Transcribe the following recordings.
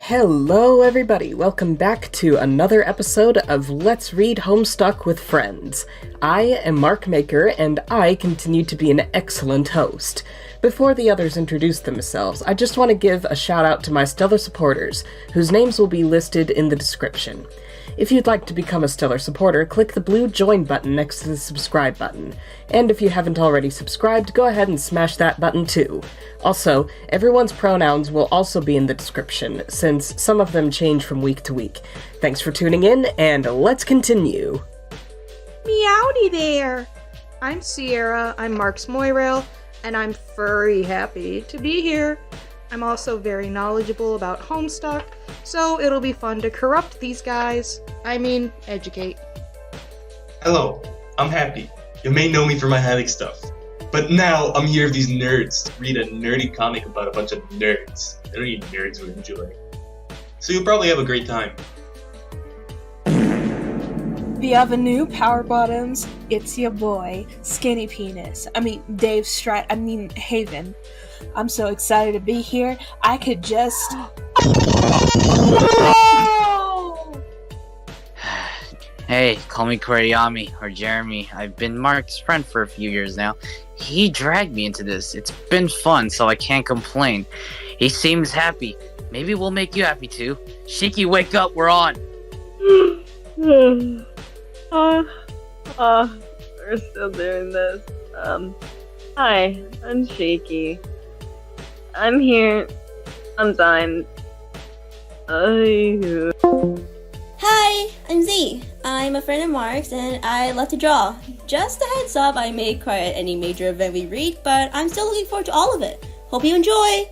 Hello everybody, welcome back to another episode of Let's Read Homestuck with Friends. I am Mark Maker, and I continue to be an excellent host. Before the others introduce themselves, I just want to give a shout out to my stellar supporters, whose names will be listed in the description. If you'd like to become a stellar supporter, click the blue join button next to the subscribe button. And if you haven't already subscribed, go ahead and smash that button too. Also, everyone's pronouns will also be in the description, since some of them change from week to week. Thanks for tuning in, and let's continue. Meowdy there! I'm Sierra, I'm Mark's Moirail, and I'm furry happy to be here. I'm also very knowledgeable about Homestuck, so it'll be fun to corrupt these guys. I mean, educate. Hello, I'm Happy. You may know me for my Haddock stuff. But now I'm here with these nerds to read a nerdy comic about a bunch of nerds. I don't need nerds would enjoy. So you'll probably have a great time. Bienvenue, Power Bottoms. It's your boy, Skinny Penis. Haven. I'm so excited to be here. I could just... Hey, call me Kurayami or Jeremy. I've been Mark's friend for a few years now. He dragged me into this. It's been fun, so I can't complain. He seems happy. Maybe we'll make you happy too. Shikki, wake up, we're on! We're still doing this. Hi, I'm Shikki. I'm here. I'm dying. Hi, I'm Zii. I'm a friend of Mark's and I love to draw. Just a heads up, I may cry at any major event we read, but I'm still looking forward to all of it. Hope you enjoy!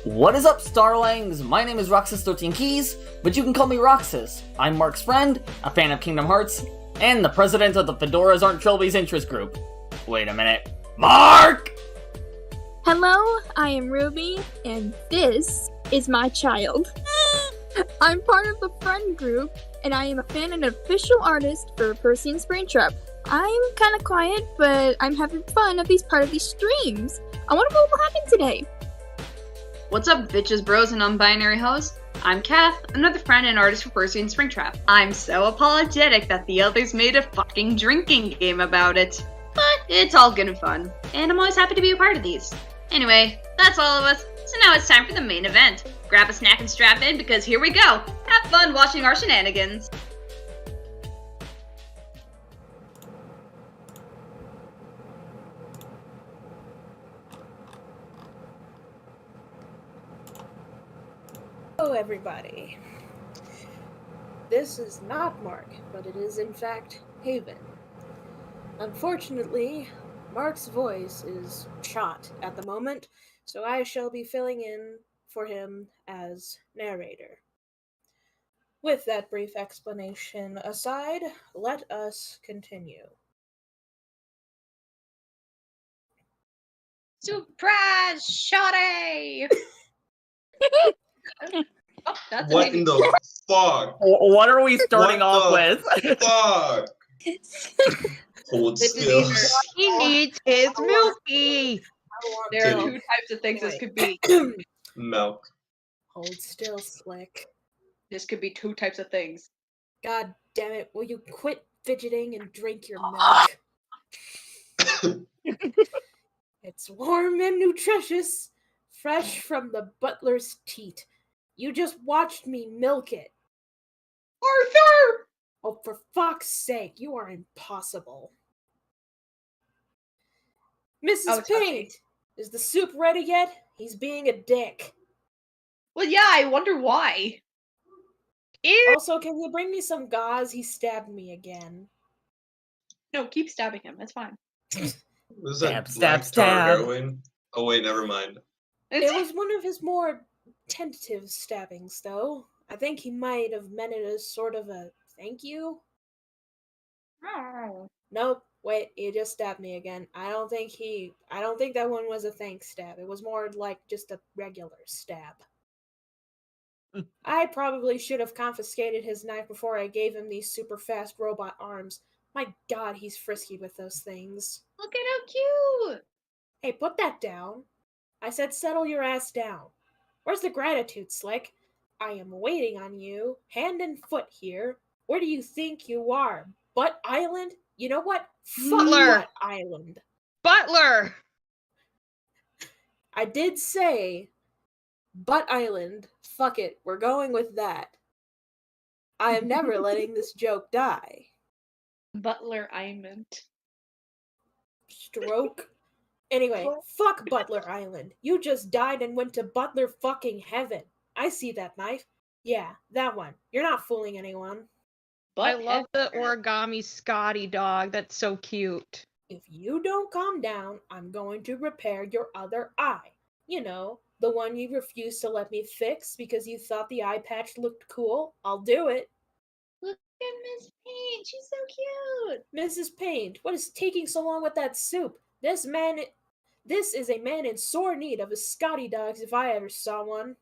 What is up, Starlings? My name is Roxas 13 Keys, but you can call me Roxas. I'm Mark's friend, a fan of Kingdom Hearts, and the president of the Fedoras Aren't Trilby's interest group. Wait a minute. Mark! Hello, I am Ruby, and this is my child. I'm part of the friend group, and I am a fan and official artist for PERCY and SPRINGTRAP. I'm kind of quiet, but I'm having fun at these part of these streams. I wonder what will happen today. What's up, bitches, bros, and non-binary hoes? I'm Cath, another friend and artist for PERCY and SPRINGTRAP. I'm so apologetic that the others made a fucking drinking game about it. But it's all good and fun, and I'm always happy to be a part of these. Anyway, that's all of us, so now it's time for the main event. Grab a snack and strap in, because here we go! Have fun watching our shenanigans! Hello, everybody. This is not Mark, but it is in fact Haven. Unfortunately, Mark's voice is shot at the moment, so I shall be filling in for him as narrator. With that brief explanation aside, let us continue. Surprise, shawty! Oh, that's What in the fuck? What are we starting off with? Fuck! Hold still. He needs his milky! There are two types of things this could be. Milk. Hold still, Slick. This could be two types of things. God damn it, will you quit fidgeting and drink your milk? It's warm and nutritious, fresh from the butler's teat. You just watched me milk it. Arthur! Oh, for fuck's sake, you are impossible. Mrs. Paint, is the soup ready yet? He's being a dick. Well, yeah, I wonder why. Ew. Also, can you bring me some gauze? He stabbed me again. No, keep stabbing him. That's fine. Was Stab, that stab, black tar stab. heroin? Oh wait, never mind. It was one of his more tentative stabbings, though. I think he might have meant it as sort of a thank you. Oh. Nope. Wait, he just stabbed me again. I don't think that one was a thanks stab. It was more like just a regular stab. I probably should have confiscated his knife before I gave him these super fast robot arms. My god, he's frisky with those things. Look at how cute! Hey, put that down. I said settle your ass down. Where's the gratitude, Slick? I am waiting on you, hand and foot here. Where do you think you are? Butt Island? You know what? Fuck Butler. Butt Island. Butler! I did say Butt Island. Fuck it, we're going with that. I am never letting this joke die. Butler Island. Stroke. Anyway, fuck Butler Island. You just died and went to Butler fucking heaven. I see that knife. Yeah, that one. You're not fooling anyone. I love the origami Scotty dog. That's so cute. If you don't calm down, I'm going to repair your other eye. You know, the one you refused to let me fix because you thought the eye patch looked cool. I'll do it. Look at Miss Paint. She's so cute. Mrs. Paint, what is taking so long with that soup? This is a man in sore need of a Scotty dogs if I ever saw one.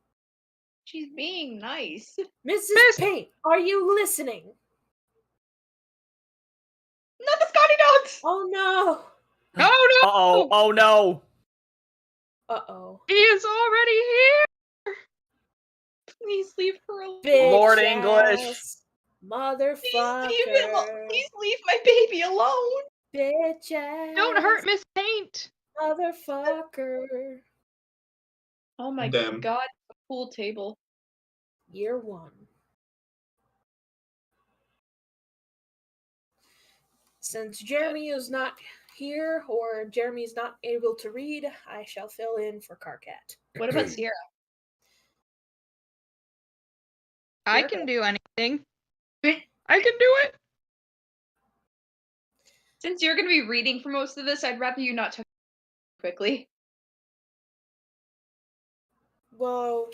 She's being nice. Mrs. Paint, are you listening? Not the Scotty dogs! Oh no! Oh no! Uh-oh, oh no! Uh-oh. He is already here! Please leave her alone. Bitch Lord ass English. Motherfucker. Please leave my baby alone. Bitch ass. Don't hurt Miss Paint! Motherfucker. Oh my Damn. god, a pool table. Year 1. Since Jeremy is not here, or Jeremy is not able to read, I shall fill in for Carcat. What about Sierra? I can do anything. I can do it! Since you're going to be reading for most of this, I'd rather you not talk quickly. Well,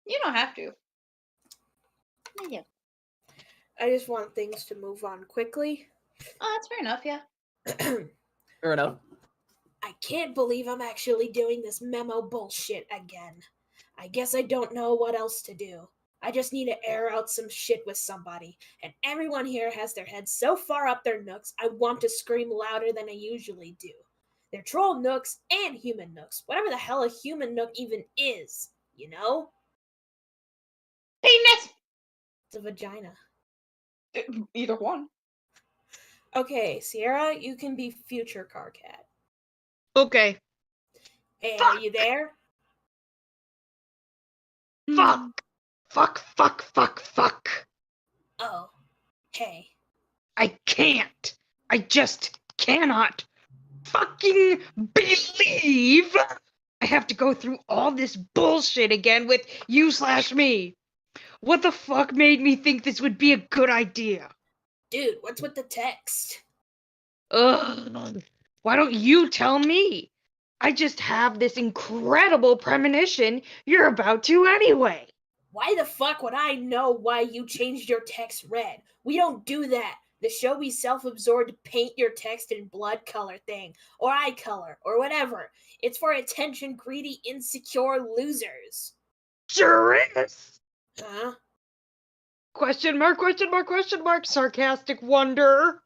You don't have to. Yeah. I just want things to move on quickly. Oh, that's fair enough, yeah. Fair enough. I can't believe I'm actually doing this memo bullshit again. I guess I don't know what else to do. I just need to air out some shit with somebody, and everyone here has their heads so far up their nooks, I want to scream louder than I usually do. They're troll nooks and human nooks, whatever the hell a human nook even is, you know? Penis! It's a vagina. Either one. Okay, Sierra, you can be future Carcat. Okay. Hey, Fuck! are you there? Fuck! Fuck! Oh, hey. I can't! I just cannot fucking believe I have to go through all this bullshit again with you/me. What the fuck made me think this would be a good idea? Dude, what's with the text? Ugh. Why don't you tell me? I just have this incredible premonition you're about to anyway. Why the fuck would I know why you changed your text red? We don't do that. The showy self-absorbed paint your text in blood color thing, or eye color, or whatever. It's for attention greedy, insecure losers. Sure is. Huh? Question mark, sarcastic wonder.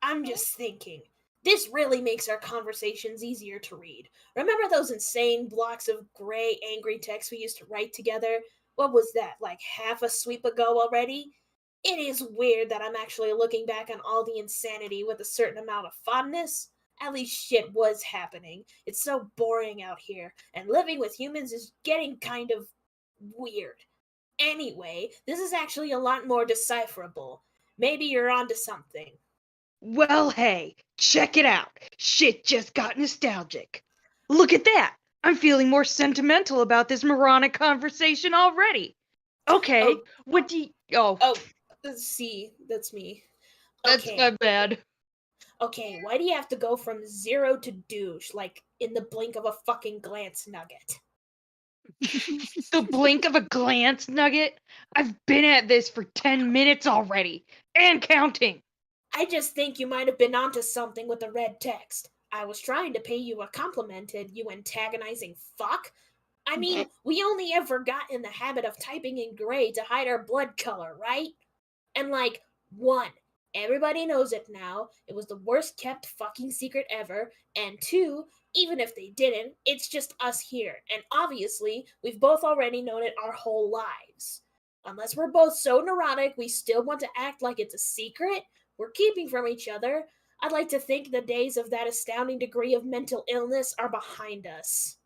I'm just thinking. This really makes our conversations easier to read. Remember those insane blocks of gray, angry text we used to write together? What was that, like half a sweep ago already? It is weird that I'm actually looking back on all the insanity with a certain amount of fondness. At least shit was happening. It's so boring out here, and living with humans is getting kind of weird. Anyway, this is actually a lot more decipherable. Maybe you're onto something. Well, hey, check it out. Shit just got nostalgic. Look at that. I'm feeling more sentimental about this moronic conversation already. Okay, Oh. what do you... Oh, See, that's me. that's Okay. my bad. Okay, why do you have to go from 0 to douche, like in the blink of a fucking glance nugget? The blink of a glance, Nugget? I've been at this for 10 minutes already, and counting. I just think you might have been onto something with the red text. I was trying to pay you a compliment, you antagonizing fuck. I mean, we only ever got in the habit of typing in gray to hide our blood color, right? And like, 1, everybody knows it now. It was the worst kept fucking secret ever. And 2, Even if they didn't, it's just us here, and obviously, we've both already known it our whole lives. Unless we're both so neurotic we still want to act like it's a secret we're keeping from each other, I'd like to think the days of that astounding degree of mental illness are behind us.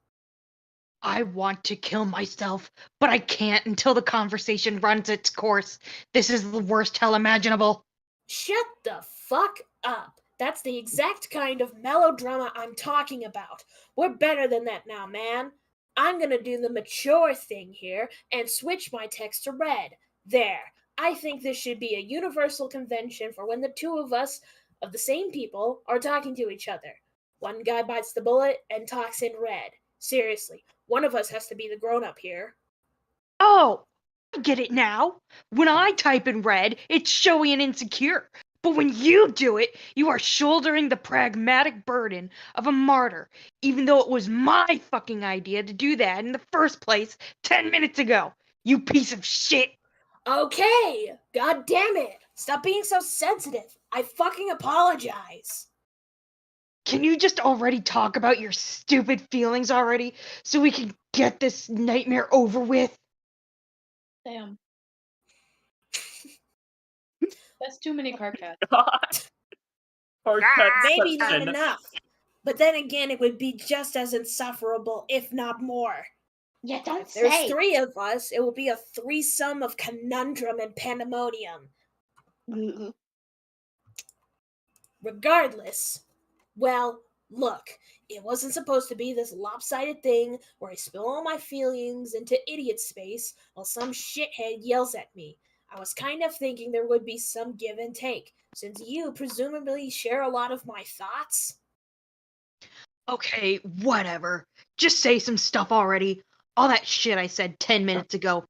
I want to kill myself, but I can't until the conversation runs its course. This is the worst hell imaginable. Shut the fuck up. That's the exact kind of melodrama I'm talking about. We're better than that now, man. I'm gonna do the mature thing here and switch my text to red. There. I think this should be a universal convention for when the two of us, of the same people, are talking to each other. One guy bites the bullet and talks in red. Seriously, one of us has to be the grown-up here. Oh, I get it now. When I type in red, it's showy and insecure. But when you do it, you are shouldering the pragmatic burden of a martyr, even though it was my fucking idea to do that in the first place 10 minutes ago. You piece of shit. Okay, god damn it. Stop being so sensitive. I fucking apologize. Can you just already talk about your stupid feelings already so we can get this nightmare over with? Damn. That's too many car cats. Maybe not enough. But then again, it would be just as insufferable, if not more. Yeah, don't There's say. 3 of us. It will be a threesome of conundrum and pandemonium. Regardless, well, look, it wasn't supposed to be this lopsided thing where I spill all my feelings into idiot space while some shithead yells at me. I was kind of thinking there would be some give and take, since you presumably share a lot of my thoughts. Okay, whatever. Just say some stuff already. All that shit I said 10 minutes ago.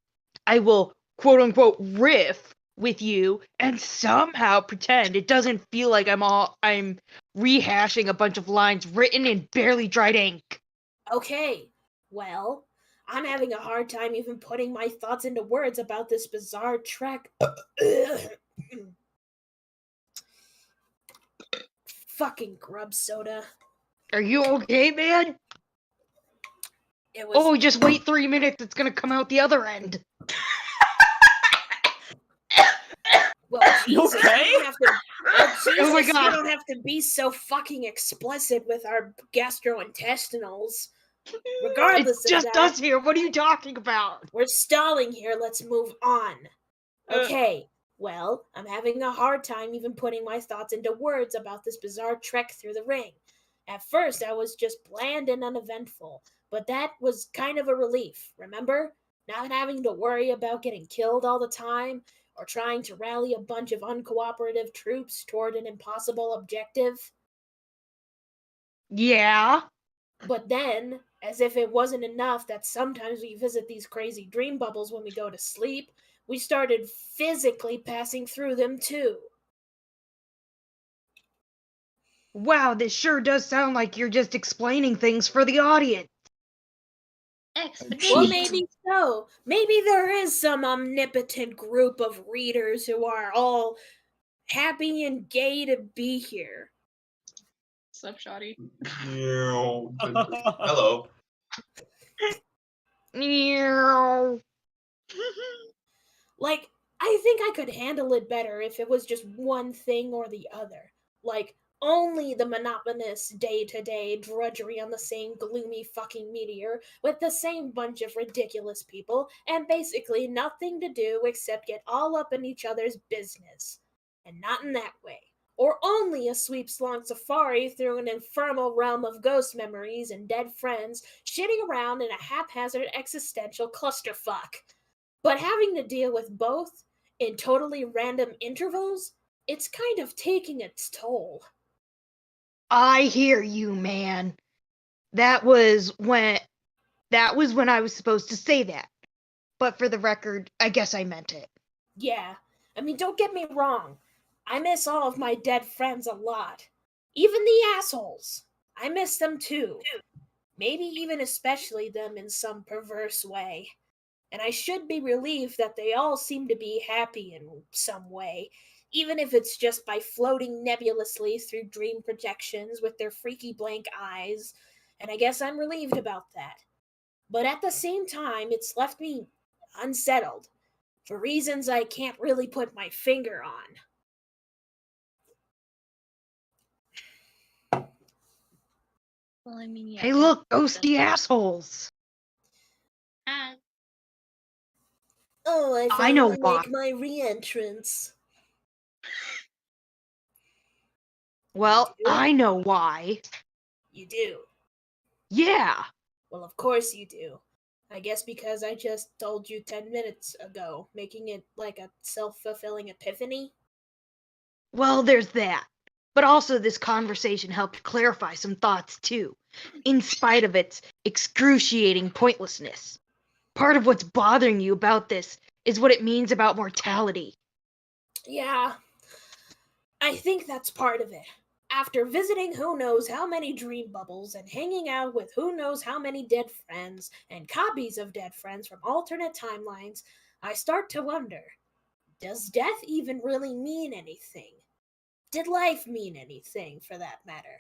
I will quote-unquote riff with you and somehow pretend it doesn't feel like I'm rehashing a bunch of lines written in barely dried ink. Okay, well, I'm having a hard time even putting my thoughts into words about this bizarre trek. Fucking grub soda. Are you okay, man? It was. Oh, just wait 3 minutes. It's gonna come out the other end. Well, Jesus, okay? you don't have to. Well, Jesus, Oh my God. you don't have to be so fucking explicit with our gastrointestinals. Regardless It's just of that, us here. What are you talking about? we're stalling here. Let's move on. Okay. Well, I'm having a hard time even putting my thoughts into words about this bizarre trek through the ring. At first, I was just bland and uneventful, but that was kind of a relief, remember? Not having to worry about getting killed all the time, or trying to rally a bunch of uncooperative troops toward an impossible objective. Yeah. But then, as if it wasn't enough that sometimes we visit these crazy dream bubbles when we go to sleep, we started physically passing through them too. Wow, this sure does sound like you're just explaining things for the audience. Well, maybe so. Maybe there is some omnipotent group of readers who are all happy and gay to be here. Sup, Shoddy? Hello. Meow. Like, I think I could handle it better if it was just one thing or the other. Like, only the monotonous day-to-day drudgery on the same gloomy fucking meteor with the same bunch of ridiculous people and basically nothing to do except get all up in each other's business. And not in that way. Or only a sweeps-long safari through an infernal realm of ghost memories and dead friends shitting around in a haphazard existential clusterfuck. But having to deal with both in totally random intervals, it's kind of taking its toll. I hear you, man. That was when I was supposed to say that. But for the record, I guess I meant it. Yeah, I mean, don't get me wrong. I miss all of my dead friends a lot. Even the assholes. I miss them too. Maybe even especially them in some perverse way. And I should be relieved that they all seem to be happy in some way, even if it's just by floating nebulously through dream projections with their freaky blank eyes, and I guess I'm relieved about that. But at the same time, it's left me unsettled, for reasons I can't really put my finger on. Well, I mean, yeah. Hey, look, ghosty assholes. Oh, I I know finally why. make my re-entrance. Well, You do? I know why. You do. Yeah. Well, of course you do. I guess because I just told you 10 minutes ago, making it like a self-fulfilling epiphany. Well, there's that. But also, this conversation helped clarify some thoughts, too, in spite of its excruciating pointlessness. Part of what's bothering you about this is what it means about mortality. Yeah, I think that's part of it. After visiting who knows how many dream bubbles and hanging out with who knows how many dead friends and copies of dead friends from alternate timelines, I start to wonder, does death even really mean anything? Did life mean anything, for that matter?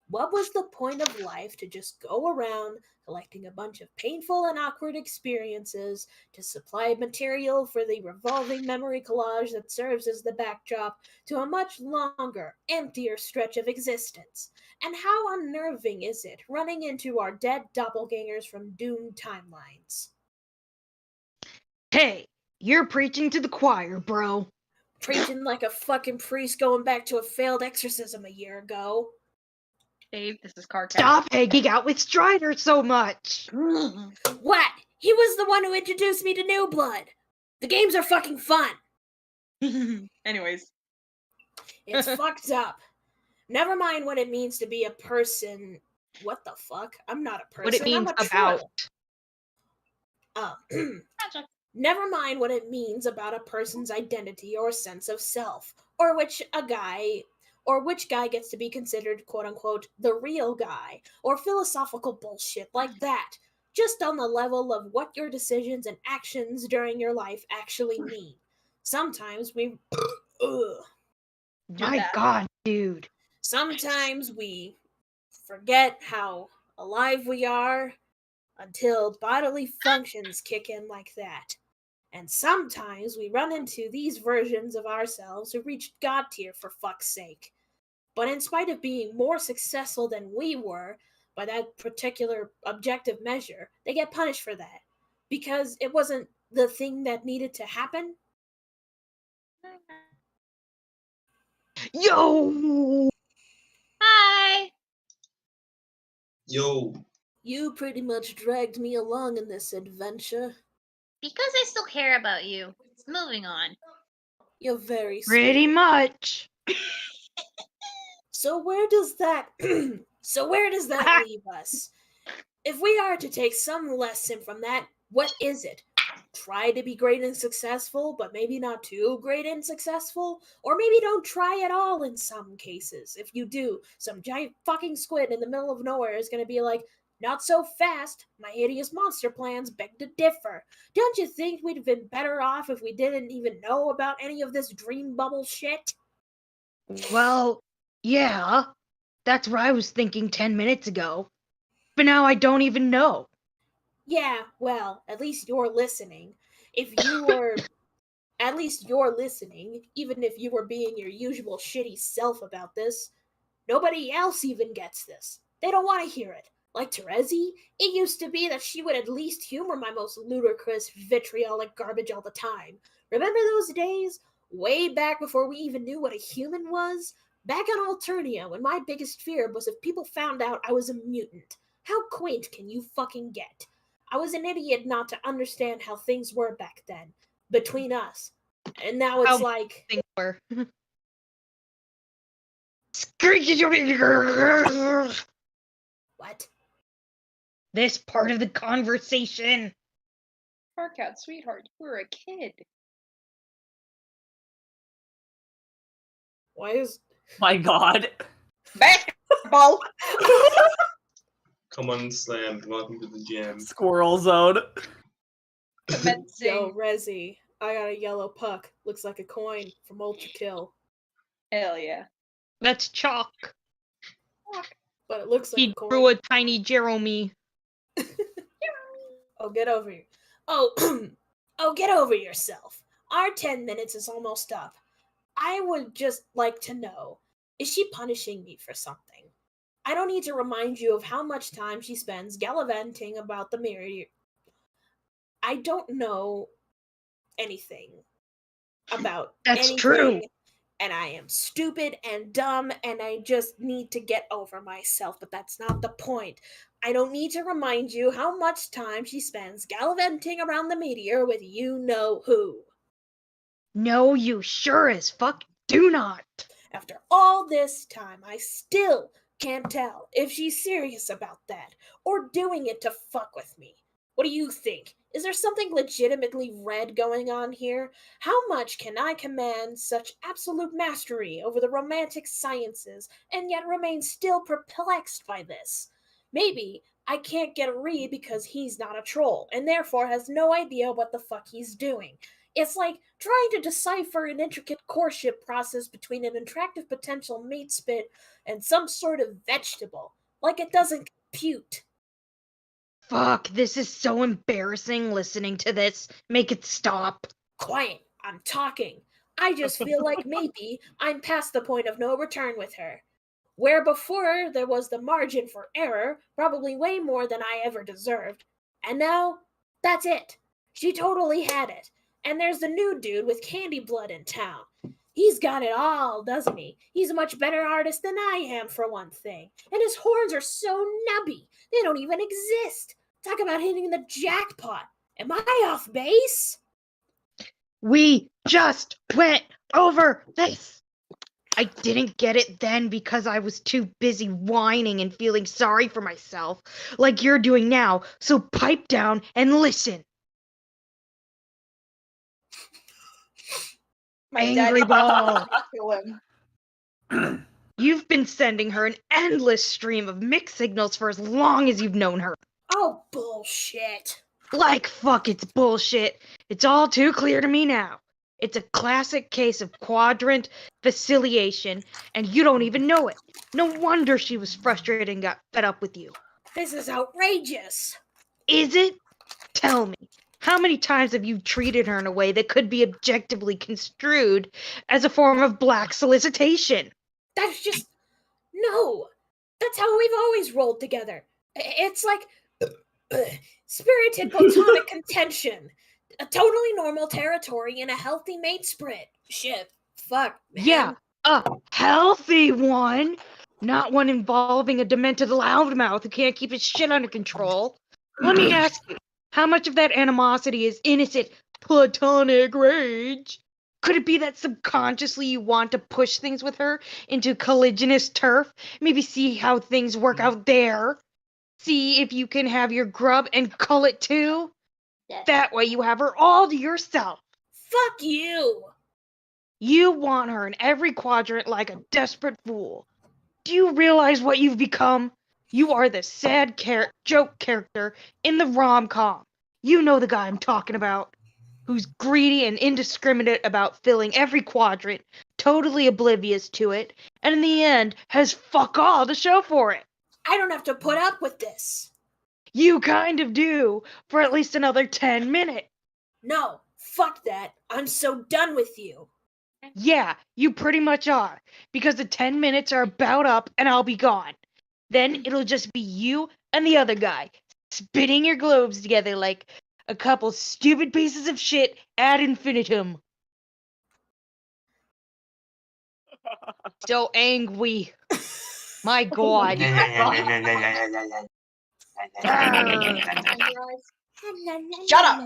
What was the point of life to just go around collecting a bunch of painful and awkward experiences to supply material for the revolving memory collage that serves as the backdrop to a much longer, emptier stretch of existence? And how unnerving is it running into our dead doppelgangers from doomed timelines? Hey, you're preaching to the choir, bro. Preaching like a fucking priest going back to a failed exorcism a year ago. Dave, this is Carcat. Stop hanging out with Strider so much. What? He was the one who introduced me to New Blood. The games are fucking fun. Anyways. It's fucked up. Never mind what it means to be a person. What the fuck? I'm not a person. What it means I'm a about. troll. Never mind what it means about a person's identity or sense of self, or which guy gets to be considered quote unquote the real guy, or philosophical bullshit like that. Just on the level of what your decisions and actions during your life actually mean. Sometimes we My God, dude. Sometimes we forget how alive we are until bodily functions kick in like that. And sometimes we run into these versions of ourselves who reached God tier for fuck's sake. But in spite of being more successful than we were by that particular objective measure, they get punished for that. Because it wasn't the thing that needed to happen. Yo! Hi! Yo. You pretty much dragged me along in this adventure. Because I still care about you. Moving on. You're very sweet. Pretty much. So where does that leave us? If we are to take some lesson from that, what is it? Try to be great and successful, but maybe not too great and successful? Or maybe don't try at all in some cases. If you do, some giant fucking squid in the middle of nowhere is gonna be like, not so fast. My hideous monster plans beg to differ. Don't you think we'd have been better off if we didn't even know about any of this dream bubble shit? Well, yeah. That's what I was thinking 10 minutes ago. But now I don't even know. Yeah, well, at least you're listening. If you were... At least you're listening, even if you were being your usual shitty self about this. Nobody else even gets this. They don't want to hear it. Like Terezi, it used to be that she would at least humor my most ludicrous, vitriolic garbage all the time. Remember those days? Way back before we even knew what a human was? Back on Alternia, when my biggest fear was if people found out I was a mutant. How quaint can you fucking get? I was an idiot not to understand how things were back then, between us. And now it's like... Things were. What? This part of the conversation. Carcat, sweetheart, you were a kid. Why is... My God. Basketball! Come on, Slam. Welcome to the jam. Squirrel zone. Yo, Rezi, I got a yellow puck. Looks like a coin from Ultra Kill. Hell yeah. That's chalk. But it looks like He a coin. drew a tiny Jeremy. Oh, get over you. Oh, oh, get over yourself. Our 10 minutes is almost up. I would just like to know, is she punishing me for something? I don't need to remind you of how much time she spends gallivanting about the mirror. I don't know anything about That's anything, true. and I am stupid and dumb, and I just need to get over myself, but that's not the point. I don't need to remind you how much time she spends gallivanting around the meteor with you-know-who. No, you sure as fuck do not. After all this time, I still can't tell if she's serious about that, or doing it to fuck with me. What do you think? Is there something legitimately red going on here? How much can I command such absolute mastery over the romantic sciences and yet remain still perplexed by this? Maybe I can't get a read because he's not a troll and therefore has no idea what the fuck he's doing. It's like trying to decipher an intricate courtship process between an attractive potential mate spit and some sort of vegetable. Like it doesn't compute. Fuck, this is so embarrassing listening to this. Make it stop. Quiet, I'm talking. I just feel like maybe I'm past the point of no return with her. Where before there was the margin for error, probably way more than I ever deserved. And now, that's it. She totally had it. And there's the new dude with candy blood in town. He's got it all, doesn't he? He's a much better artist than I am, for one thing. And his horns are so nubby, they don't even exist. Talk about hitting the jackpot. Am I off base? We just went over this. I didn't get it then because I was too busy whining and feeling sorry for myself, like you're doing now, so pipe down and listen. My Angry daddy ball. kill him. You've been sending her an endless stream of mixed signals for as long as you've known her. Oh, bullshit. Like fuck, it's bullshit. It's all too clear to me now. It's a classic case of quadrant facilitation, and you don't even know it. No wonder she was frustrated and got fed up with you. This is outrageous. Is it? Tell me, how many times have you treated her in a way that could be objectively construed as a form of black solicitation? That's just... No. That's how we've always rolled together. It's like... spirited platonic contention. A totally normal territory in a healthy mate ship. Fuck, man. Yeah, a healthy one. Not one involving a demented loudmouth who can't keep his shit under control. Let me ask you, how much of that animosity is innocent, platonic rage? Could it be that subconsciously you want to push things with her into colliginous turf? Maybe see how things work out there? See if you can have your grub and cull it too? That way you have her all to yourself. Fuck you. You want her in every quadrant like a desperate fool. Do you realize what you've become? You are the sad joke character in the rom-com. You know the guy I'm talking about. Who's greedy and indiscriminate about filling every quadrant, totally oblivious to it, and in the end has fuck all to show for it. I don't have to put up with this. You kind of do, for at least another 10 minutes. No, fuck that. I'm so done with you. Yeah, you pretty much are, because the 10 minutes are about up and I'll be gone. Then it'll just be you and the other guy, spitting your globes together like a couple stupid pieces of shit ad infinitum. So angry. My god. Shut up.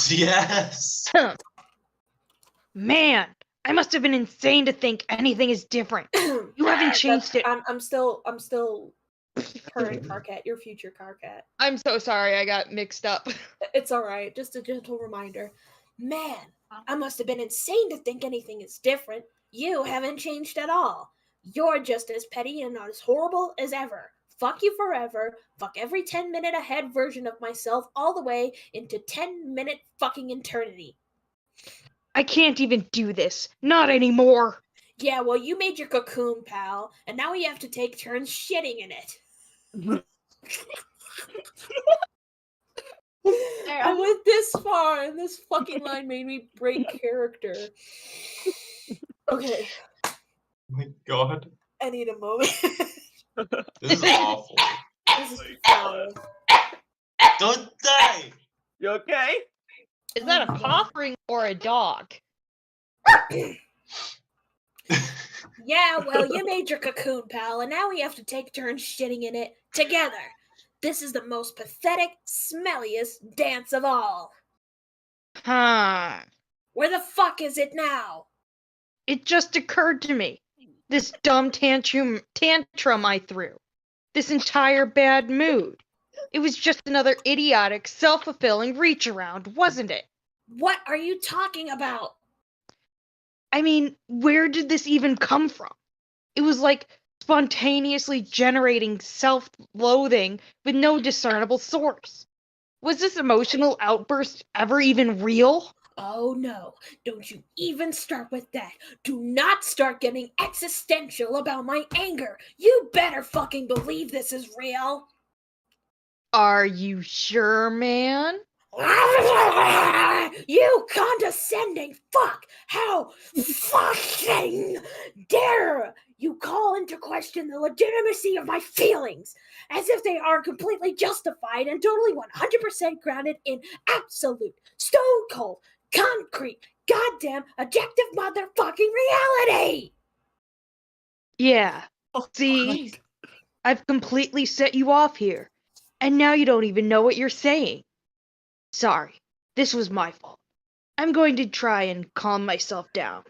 Yes. Man, I must have been insane to think anything is different. You haven't changed it. I'm still current Carcat, your future Carcat. I'm so sorry, I got mixed up. It's alright, just a gentle reminder. Man, I must have been insane to think anything is different. You haven't changed at all. You're just as petty and as horrible as ever. Fuck you forever. Fuck every 10-minute ahead version of myself all the way into 10-minute fucking eternity. I can't even do this. Not anymore. Yeah, well, you made your cocoon, pal, and now we have to take turns shitting in it. I went this far, and this fucking line made me break character. Okay. Oh my god. I need a moment. This is awful. This is foul. Don't die! You okay? Is that a cough ring or a dog? Yeah, well, you made your cocoon, pal, and now we have to take turns shitting in it together. This is the most pathetic, smelliest dance of all. Huh. Where the fuck is it now? It just occurred to me. This dumb tantrum I threw. This entire bad mood. It was just another idiotic, self-fulfilling reach around, wasn't it? What are you talking about? I mean, where did this even come from? It was like spontaneously generating self-loathing with no discernible source. Was this emotional outburst ever even real? Oh no, don't you even start with that. Do not start getting existential about my anger. You better fucking believe this is real. Are you sure, man? You condescending fuck! How fucking dare you call into question the legitimacy of my feelings as if they are completely justified and totally 100% grounded in absolute, stone cold, concrete, goddamn, objective motherfucking reality! Yeah. Oh, See? God. I've completely set you off here, and now you don't even know what you're saying. Sorry, this was my fault. I'm going to try and calm myself down.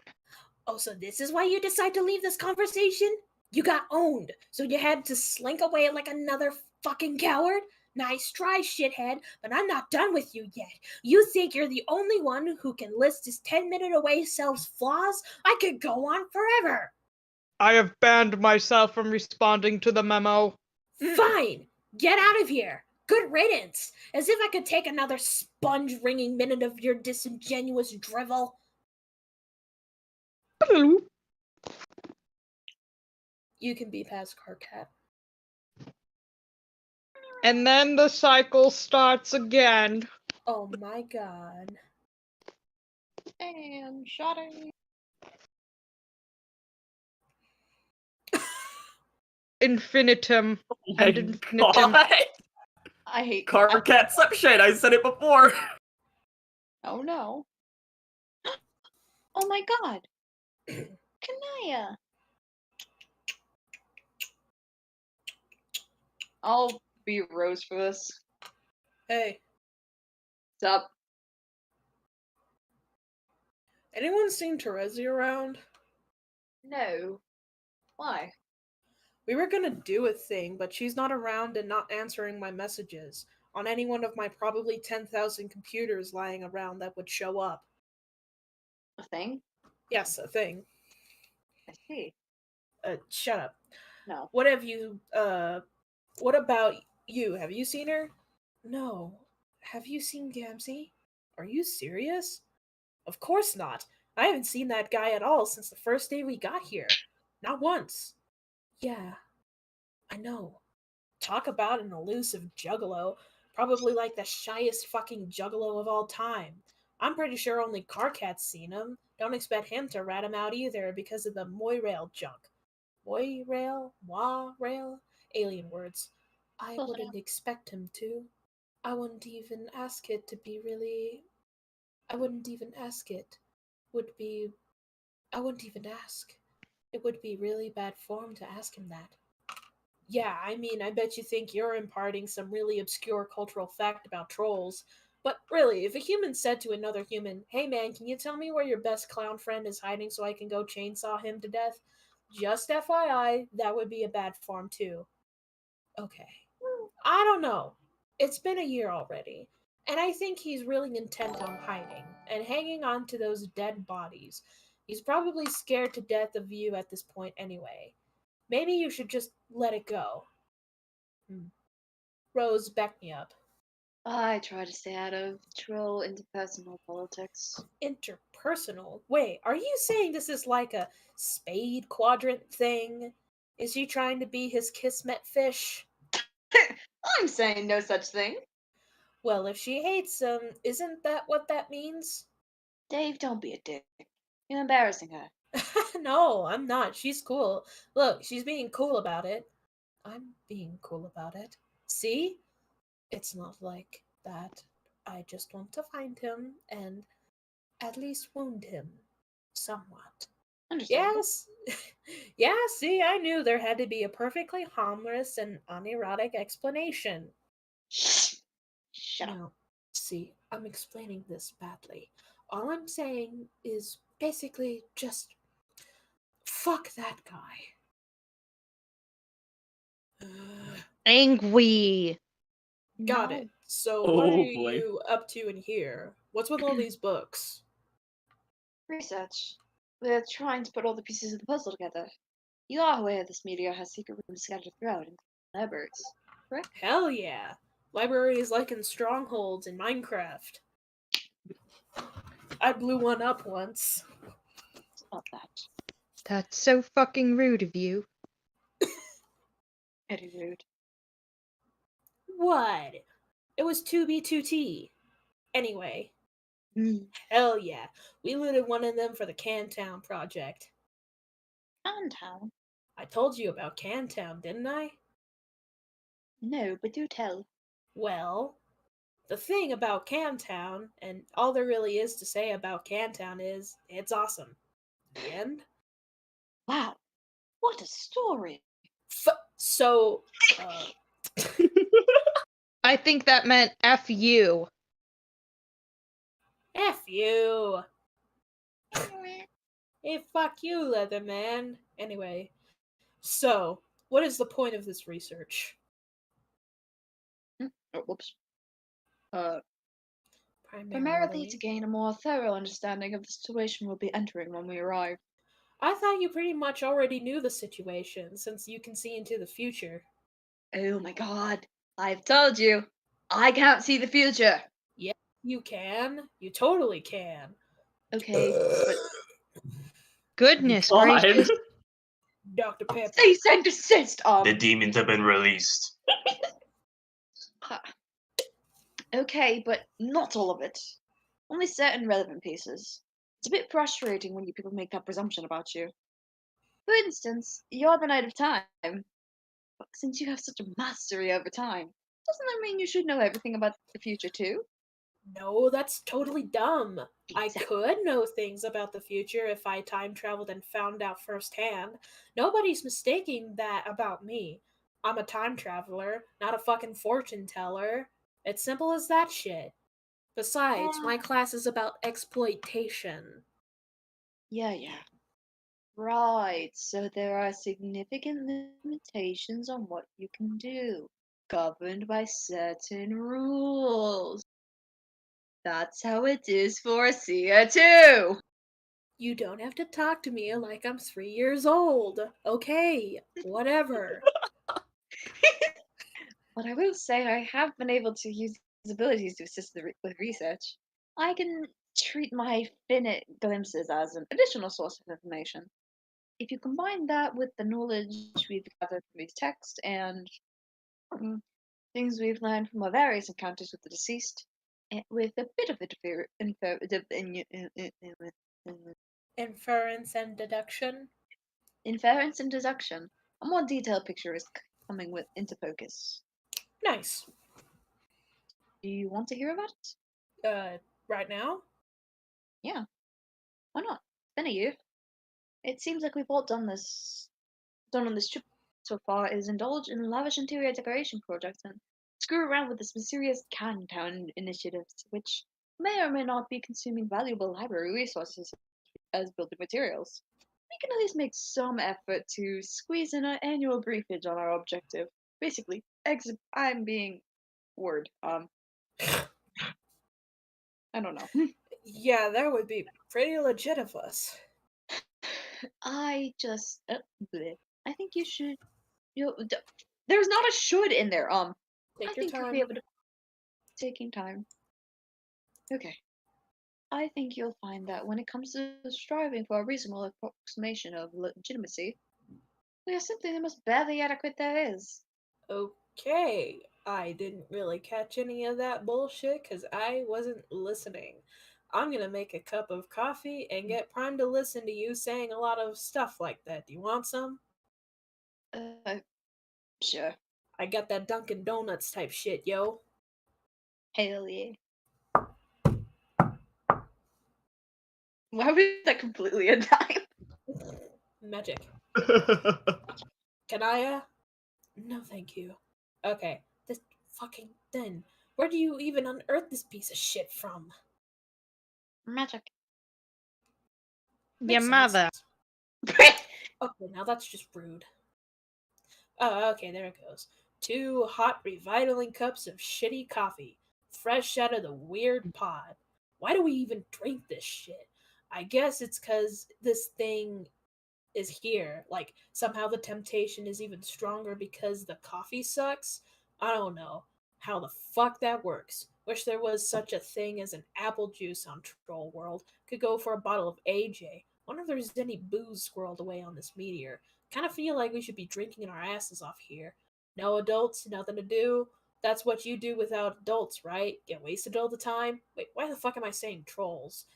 Oh, so this is why you decide to leave this conversation? You got owned, so you had to slink away like another fucking coward? Nice try, shithead, but I'm not done with you yet. You think you're the only one who can list his 10-minute-away self's flaws? I could go on forever. I have banned myself from responding to the memo. Fine, get out of here. Good riddance. As if I could take another sponge-wringing minute of your disingenuous drivel. You can be past Cat. And then the cycle starts again. Oh my god. And shutting. Infinitum. My And infinitum. God. I hate Cat suck shit. I said it before. Oh no. Oh my god. Kanaya. I'll be Rose for this. Hey, What's up? anyone seen Terezi around? No. Why? We were gonna do a thing, but she's not around and not answering my messages on any one of my probably 10,000 computers lying around that would show up. A thing? Yes, a thing. I see. Shut up. No. What about you? Have you seen her? No. Have you seen Gamzee? Are you serious? Of course not. I haven't seen that guy at all since the first day we got here. Not once. Yeah, I know. Talk about an elusive juggalo. Probably like the shyest fucking juggalo of all time. I'm pretty sure only Carcat's seen him. Don't expect him to rat him out either because of the Moirail junk. Moirail? Wa-rail? Alien words. I wouldn't expect him to. I wouldn't even ask it to be really... I wouldn't even ask it. I wouldn't even ask. It would be really bad form to ask him that. Yeah, I mean, I bet you think you're imparting some really obscure cultural fact about trolls. But really, if a human said to another human, hey man, can you tell me where your best clown friend is hiding so I can go chainsaw him to death? Just FYI, that would be a bad form too. Okay. I don't know. It's been a year already. And I think he's really intent on hiding and hanging on to those dead bodies. He's probably scared to death of you at this point anyway. Maybe you should just let it go. Rose, back me up. I try to stay out of troll interpersonal politics. Interpersonal? Wait, are you saying this is like a spade quadrant thing? Is she trying to be his kismet fish? I'm saying no such thing. Well, if she hates him, isn't that what that means? Dave, don't be a dick. You're embarrassing her. No, I'm not. She's cool. Look, she's being cool about it. I'm being cool about it. See? It's not like that. I just want to find him and at least wound him. Somewhat. Understandable. Yes. Yeah, see, I knew there had to be a perfectly harmless and unerotic explanation. Shut up. No, see, I'm explaining this badly. All I'm saying is basically just fuck that guy. Angry. Got No. it. So Oh, what are boy. you up to in here? What's with all these books? Research. We're trying to put all the pieces of the puzzle together. You are aware this meteor has secret rooms scattered throughout, including libraries, correct? Hell yeah. Libraries like in strongholds in Minecraft. I blew one up once. It's not that. That's so fucking rude of you. Very rude. What? It was 2B2T. Anyway, Mm. hell yeah. We looted one of them for the Cantown project. Town? I told you about Cantown, didn't I? No, but do tell. Well, the thing about Cantown, and all there really is to say about Cantown is, it's awesome. The end? Wow. What a story. So, I think that meant F you. F you. Hey, fuck you, Leatherman. Anyway, so, what is the point of this research? Oh, whoops. Primarily to gain a more thorough understanding of the situation we'll be entering when we arrive. I thought you pretty much already knew the situation, since you can see into the future. Oh my god. I've told you. I can't see the future. Yeah, you can. You totally can. Okay, but Goodness God. gracious. Dr. Pepper. cease and desist. The demons have been released. Okay, but not all of it. Only certain relevant pieces. It's a bit frustrating when you people make that presumption about you. For instance, you're the Knight of Time. But since you have such a mastery over time, doesn't that mean you should know everything about the future too? No, that's totally dumb. I Exactly. could know things about the future if I time traveled and found out firsthand. Nobody's mistaking that about me. I'm a time traveler, not a fucking fortune teller. It's simple as that shit. Besides, my class is about exploitation. Yeah. Right, so there are significant limitations on what you can do, governed by certain rules. That's how it is for a seer too! You don't have to talk to me like I'm 3 years old. Okay, whatever. But I will say I have been able to use these abilities to assist with research. I can treat my finite glimpses as an additional source of information. If you combine that with the knowledge we've gathered from these texts and things we've learned from our various encounters with the deceased, with a bit of Inference and deduction? inference and deduction, a more detailed picture is coming into focus. Nice. Do you want to hear about it? Right now? Yeah. Why not? It's been a year. It seems like we've all done on this trip so far is indulge in lavish interior decoration projects and screw around with this mysterious Cantown initiatives, which may or may not be consuming valuable library resources as building materials. We can at least make some effort to squeeze in an annual briefage on our objective. Basically, I'm being word. I don't know. Yeah, that would be pretty legit of us. I just, bleh. I think you should. There's not a should in there. Take I your think you'll time. be able to taking time. Okay. I think you'll find that when it comes to striving for a reasonable approximation of legitimacy, we are simply the most barely adequate there is. Okay, I didn't really catch any of that bullshit because I wasn't listening. I'm gonna make a cup of coffee and get primed to listen to you saying a lot of stuff like that. Do you want some? Sure. I got that Dunkin' Donuts type shit, yo. Hell yeah. Why was that completely a dime? Magic. Can I, No, thank you. Okay, this fucking then. Where do you even unearth this piece of shit from? Magic. Makes Your mother. Okay, now that's just rude. Oh, okay, there it goes. 2 hot, revitalizing cups of shitty coffee, fresh out of the weird pod. Why do we even drink this shit? I guess it's because this thing is here. Like, somehow the temptation is even stronger because the coffee sucks? I don't know how the fuck that works. Wish there was such a thing as an apple juice on Troll World. Could go for a bottle of AJ. Wonder if there's any booze squirreled away on this meteor. Kind of feel like we should be drinking our asses off here. No adults, nothing to do. That's what you do without adults, right? Get wasted all the time? Wait, why the fuck am I saying trolls?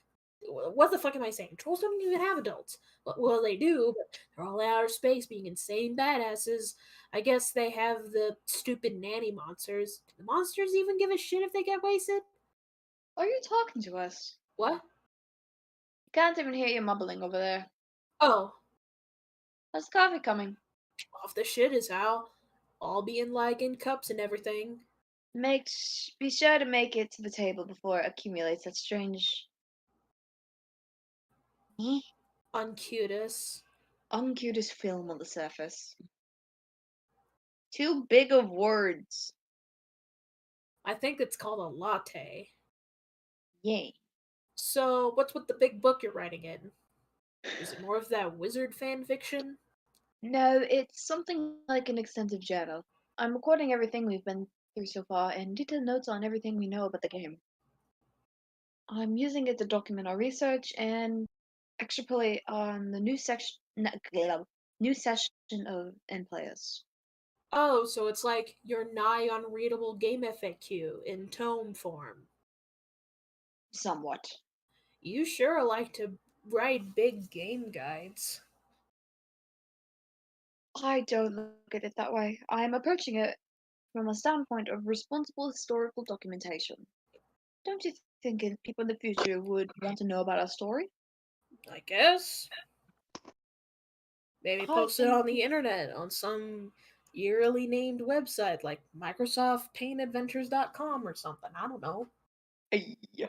What the fuck am I saying? Trolls don't even have adults. Well, they do, but they're all in outer space being insane badasses. I guess they have the stupid nanny monsters. Do the monsters even give a shit if they get wasted? Are you talking to us? What? Can't even hear you mumbling over there. Oh, How's the coffee coming? off the shit is how. All being like in cups and everything. Be sure to make it to the table before it accumulates that strange Uncutus. uncutest film on the surface. Too big of words. I think it's called a latte. Yay. So, what's with the big book you're writing in? Is it more of that wizard fan fiction? No, it's something like an extensive journal. I'm recording everything we've been through so far and detailed notes on everything we know about the game. I'm using it to document our research and extrapolate on the new session of end players. Oh, so it's like your nigh unreadable game FAQ in tome form. Somewhat. You sure like to write big game guides. I don't look at it that way. I'm approaching it from a standpoint of responsible historical documentation. Don't you think people in the future would want to know about our story? I guess. Maybe I post it think on the internet on some eerily named website like MicrosoftPaintAdventures.com or something. I don't know. Yeah.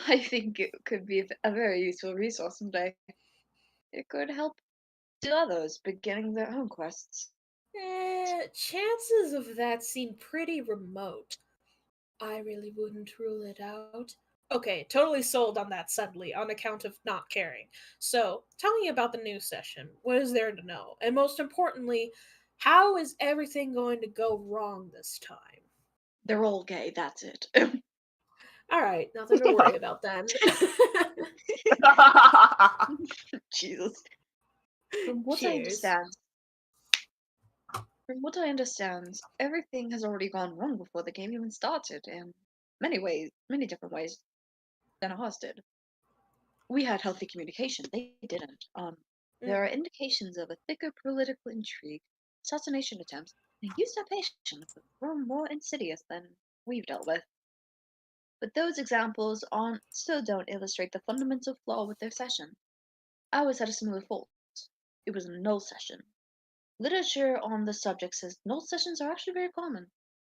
I think it could be a very useful resource someday. It could help to others beginning their own quests. Chances of that seem pretty remote. I really wouldn't rule it out. Okay, totally sold on that suddenly, on account of not caring. So, tell me about the new session. What is there to know? And most importantly, how is everything going to go wrong this time? They're all gay, that's it. Alright, nothing to worry about then. Jesus. From what Cheers. I understand, everything has already gone wrong before the game even started, in many different ways than ours did. We had healthy communication, they didn't. There are indications of a thicker political intrigue, assassination attempts, and usurpation that were more insidious than we've dealt with. But those examples still don't illustrate the fundamental flaw with their session. Ours had a similar fault. It was a null session. Literature on the subject says null sessions are actually very common.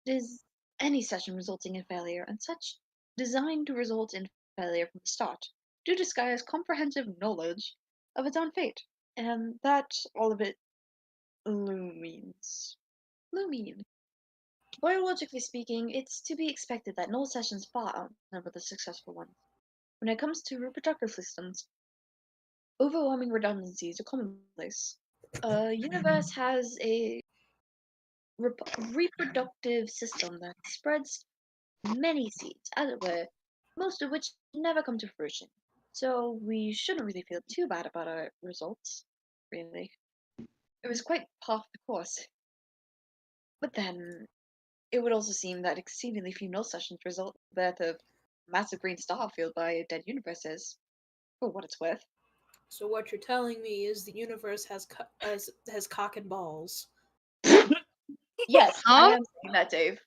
It is any session resulting in failure, and such designed to result in failure from the start, to disguise comprehensive knowledge of its own fate. And that all of it means. Lumine. Biologically speaking, it's to be expected that null sessions far outnumber the successful ones. When it comes to reproductive systems, overwhelming redundancies are commonplace. A universe has a reproductive system that spreads many seeds, as it were, most of which never come to fruition. So we shouldn't really feel too bad about our results, really. It was quite par for the course. But then, it would also seem that exceedingly few null sessions result in the birth of a massive green star fueled by dead universes, for what it's worth. So what you're telling me is the universe has cock and balls. Yes, I Huh? am saying that, Dave.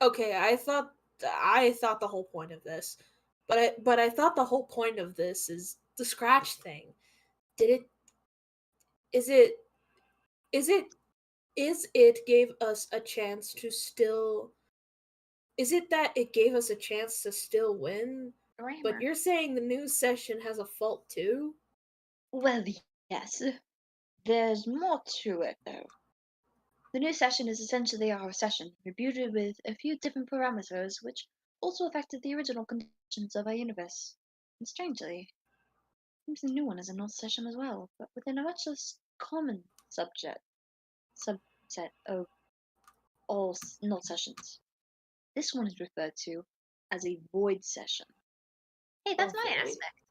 Okay, I thought the whole point of this, but I thought the whole point of this is the scratch thing. Is it gave us a chance to still is it that it gave us a chance to still win? Grammar. But you're saying the new session has a fault too? Well, yes. There's more to it, though. The new session is essentially our session, rebooted with a few different parameters, which also affected the original conditions of our universe. And strangely, seems the new one is a null session as well, but within a much less common subset of all null sessions. This one is referred to as a void session. Hey, that's my Void? aspect.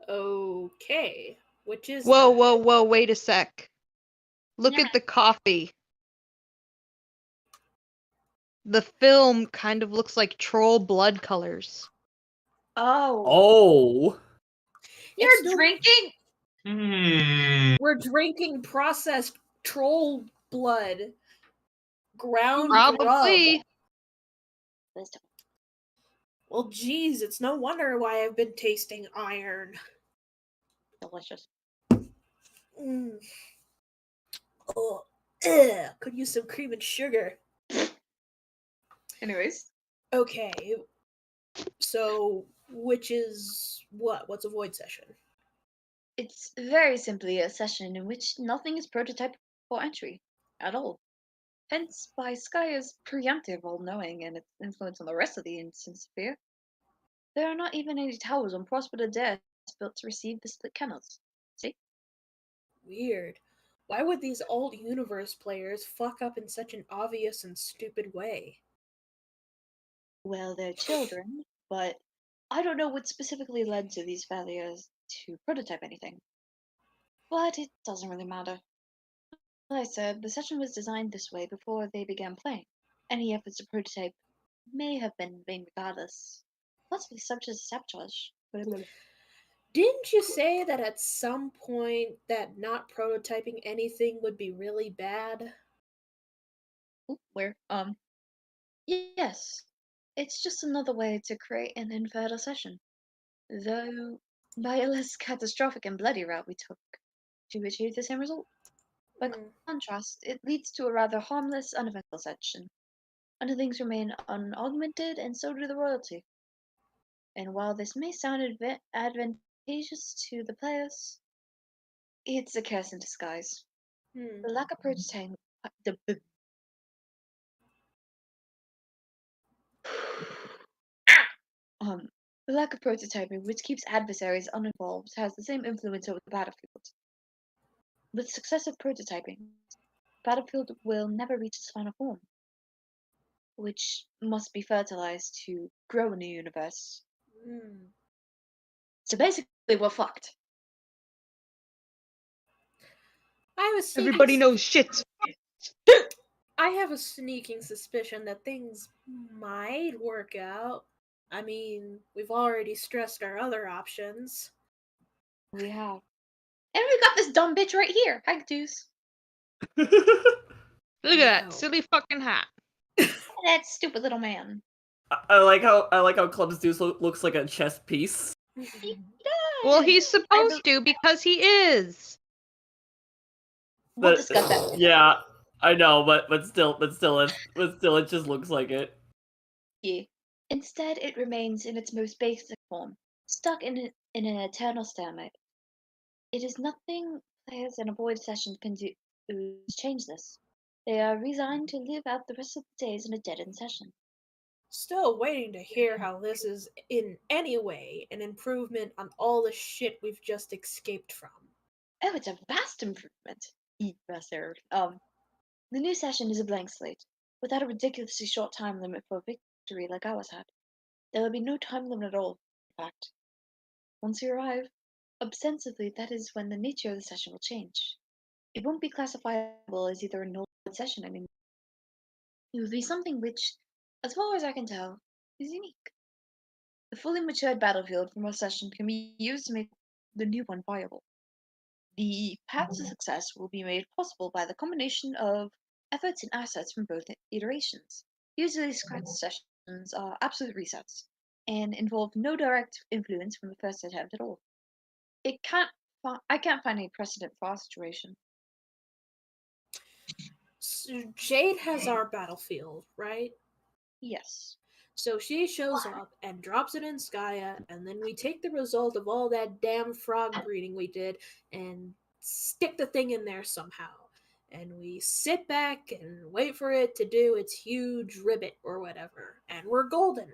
Okay. Which is Whoa, that? whoa, whoa, wait a sec. Look Yeah. at the coffee. The film kind of looks like troll blood colors. Oh. Oh. You're It's drinking? We're drinking processed troll blood. Ground Probably. grub. Wisdom. Well, geez, it's no wonder why I've been tasting iron. Delicious. Mm. Oh, ugh, could use some cream and sugar. Anyways. Okay, so which is what? What's a void session? It's very simply a session in which nothing is prototyped for entry at all. Hence why Sky is preemptive, all-knowing, and its influence on the rest of the instance sphere. There are not even any towers on Prosper Death built to receive the split kennels. See? Weird. Why would these old universe players fuck up in such an obvious and stupid way? Well, they're children, but I don't know what specifically led to these failures to prototype anything. But it doesn't really matter. Like I said, the session was designed this way before they began playing. Any efforts to prototype may have been vain regardless, possibly subject to sabotage. Didn't you say that at some point that not prototyping anything would be really bad? Ooh, where? Yes. It's just another way to create an infertile session. Though, by a less catastrophic and bloody route we took to achieve the same result. By contrast, it leads to a rather harmless, uneventful session. Underlings remain unaugmented, and so do the royalty. And while this may sound advantageous to the players, it's a curse in disguise. The lack of prototyping, the lack of prototyping, which keeps adversaries uninvolved, has the same influence over the battlefield. With successive prototyping, battlefield will never reach its final form, which must be fertilized to grow a new universe. So basically, we're fucked. Everybody knows shit. I have a sneaking suspicion that things might work out. I mean, we've already stressed our other options. We have. And we got this dumb bitch right here. Hi, Deuce. Look at that silly fucking hat. That stupid little man. I like how Club's Deuce looks like a chess piece. Well, he's supposed to because he is. We'll discuss that. Yeah, I know, but still, it just looks like it. Yeah. Instead, it remains in its most basic form, stuck in an eternal stalemate. It is nothing players in a void session can do to change this. They are resigned to live out the rest of the days in a dead-end session. Still waiting to hear how this is in any way an improvement on all the shit we've just escaped from. Oh, it's a vast improvement. Professor. The new session is a blank slate, without a ridiculously short time limit for a victory like ours had. There will be no time limit at all, in fact. Once you arrive, ostensibly that is when the nature of the session will change. It won't be classifiable as either a null or void session anymore. It will be something which, as far as I can tell, is unique. The fully matured battlefield from our session can be used to make the new one viable. The path to success will be made possible by the combination of efforts and assets from both iterations. Usually, scratch sessions are absolute resets and involve no direct influence from the first attempt at all. I can't find any precedent for our situation. So Jade has our battlefield, right? Yes. So she shows up and drops it in Skya, and then we take the result of all that damn frog breeding we did and stick the thing in there somehow. And we sit back and wait for it to do its huge ribbit or whatever, and we're golden.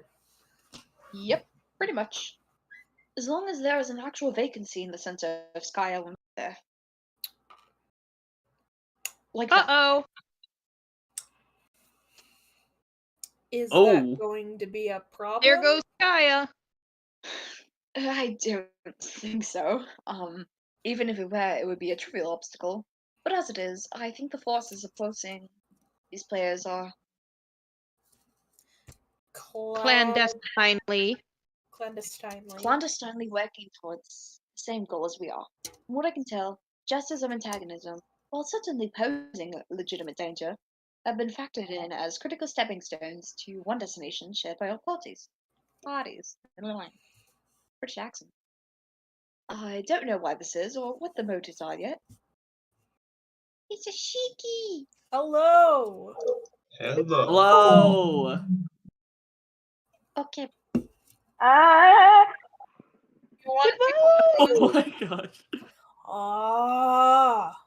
Yep, pretty much. As long as there is an actual vacancy in the center of Skya when we're there. Like that. Uh-oh. Is Oh. that going to be a problem? There goes Kaya. I don't think so. Even if it were, it would be a trivial obstacle. But as it is, I think the forces opposing these players are Clandestinely. clandestinely working towards the same goal as we are. From what I can tell, justice and antagonism, while certainly posing a legitimate danger, have been factored in as critical stepping stones to one destination shared by all parties. Parties. British accent. I don't know why this is or what the motives are yet. It's a Shikki! Hello! Hello. Hello. Okay. Ah! You want Oh my gosh. Ah!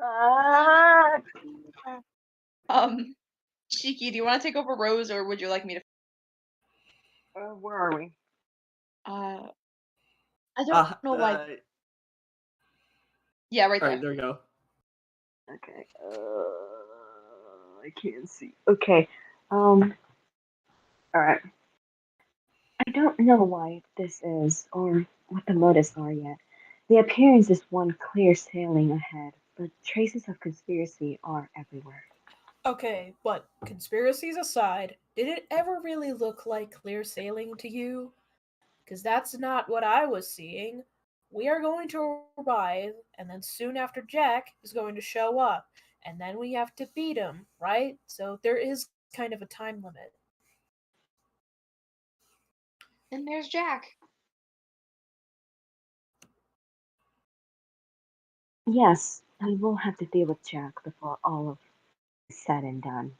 Ah! Shikki, do you want to take over Rose or would you like me to? Where are we? I don't know why. Yeah, right there. Alright, there we go. Okay. I can't see. Okay. Alright. I don't know why this is, or what the motives are yet. The appearance is one clear sailing ahead, but traces of conspiracy are everywhere. Okay, but conspiracies aside, did it ever really look like clear sailing to you? Because that's not what I was seeing. We are going to arrive, and then soon after Jack is going to show up, and then we have to beat him, right? So there is kind of a time limit. And there's Jack. Yes, we will have to deal with Jack before all of is said and done.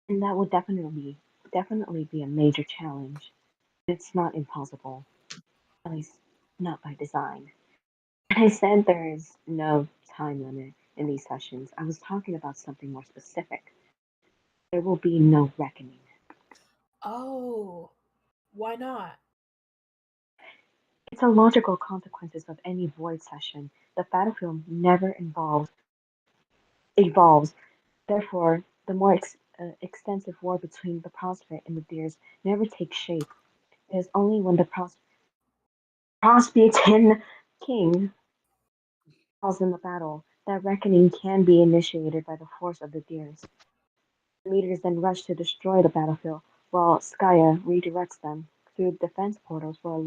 And that would definitely be a major challenge. It's not impossible. At least not by design. When I said there is no time limit in these sessions, I was talking about something more specific. There will be no reckoning. Oh, why not? It's a logical consequences of any void session. The battlefield never evolves. Therefore, the more extensive war between the Prospect and the Deers never takes shape. It is only when the Prospian king falls in the battle that reckoning can be initiated by the force of the Deers. The meteors then rush to destroy the battlefield, while Skya redirects them through defense portals for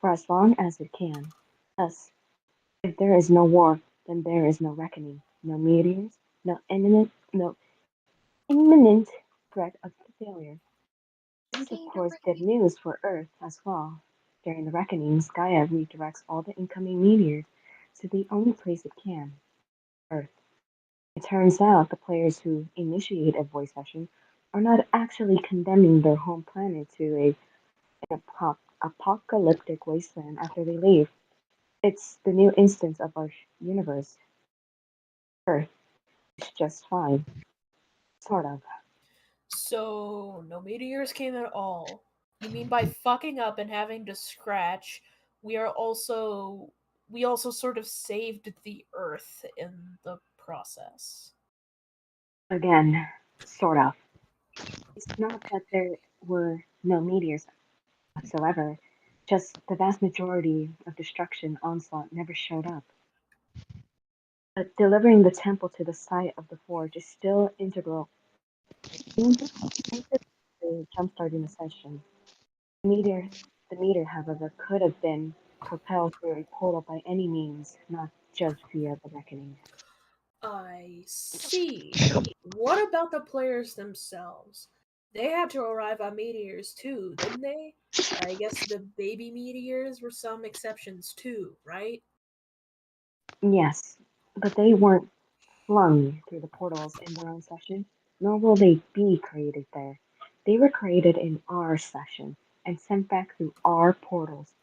as long as it can. Thus, if there is no war, then there is no reckoning, no meteors, no imminent threat of failure. This is of course good news for Earth as well. During the reckoning, Skya redirects all the incoming meteors to the only place it can, Earth. It turns out the players who initiate a voice session are not actually condemning their home planet to an apocalyptic wasteland after they leave. It's the new instance of our universe. Earth is just fine. Sort of. So, no meteors came at all. You mean by fucking up and having to scratch, we are also we also sort of saved the Earth in the process. Again, sort of. It's not that there were no meteors whatsoever, just the vast majority of destruction onslaught never showed up. But delivering the temple to the site of the forge is still integral to jumpstarting the session. Meteor, the meteor, however, could have been propelled through a portal by any means, not just via the reckoning. I see. What about the players themselves? They had to arrive on meteors too, didn't they? I guess the baby meteors were some exceptions too, right? Yes, but they weren't flung through the portals in their own session, nor will they be created there. They were created in our session and sent back through our portals,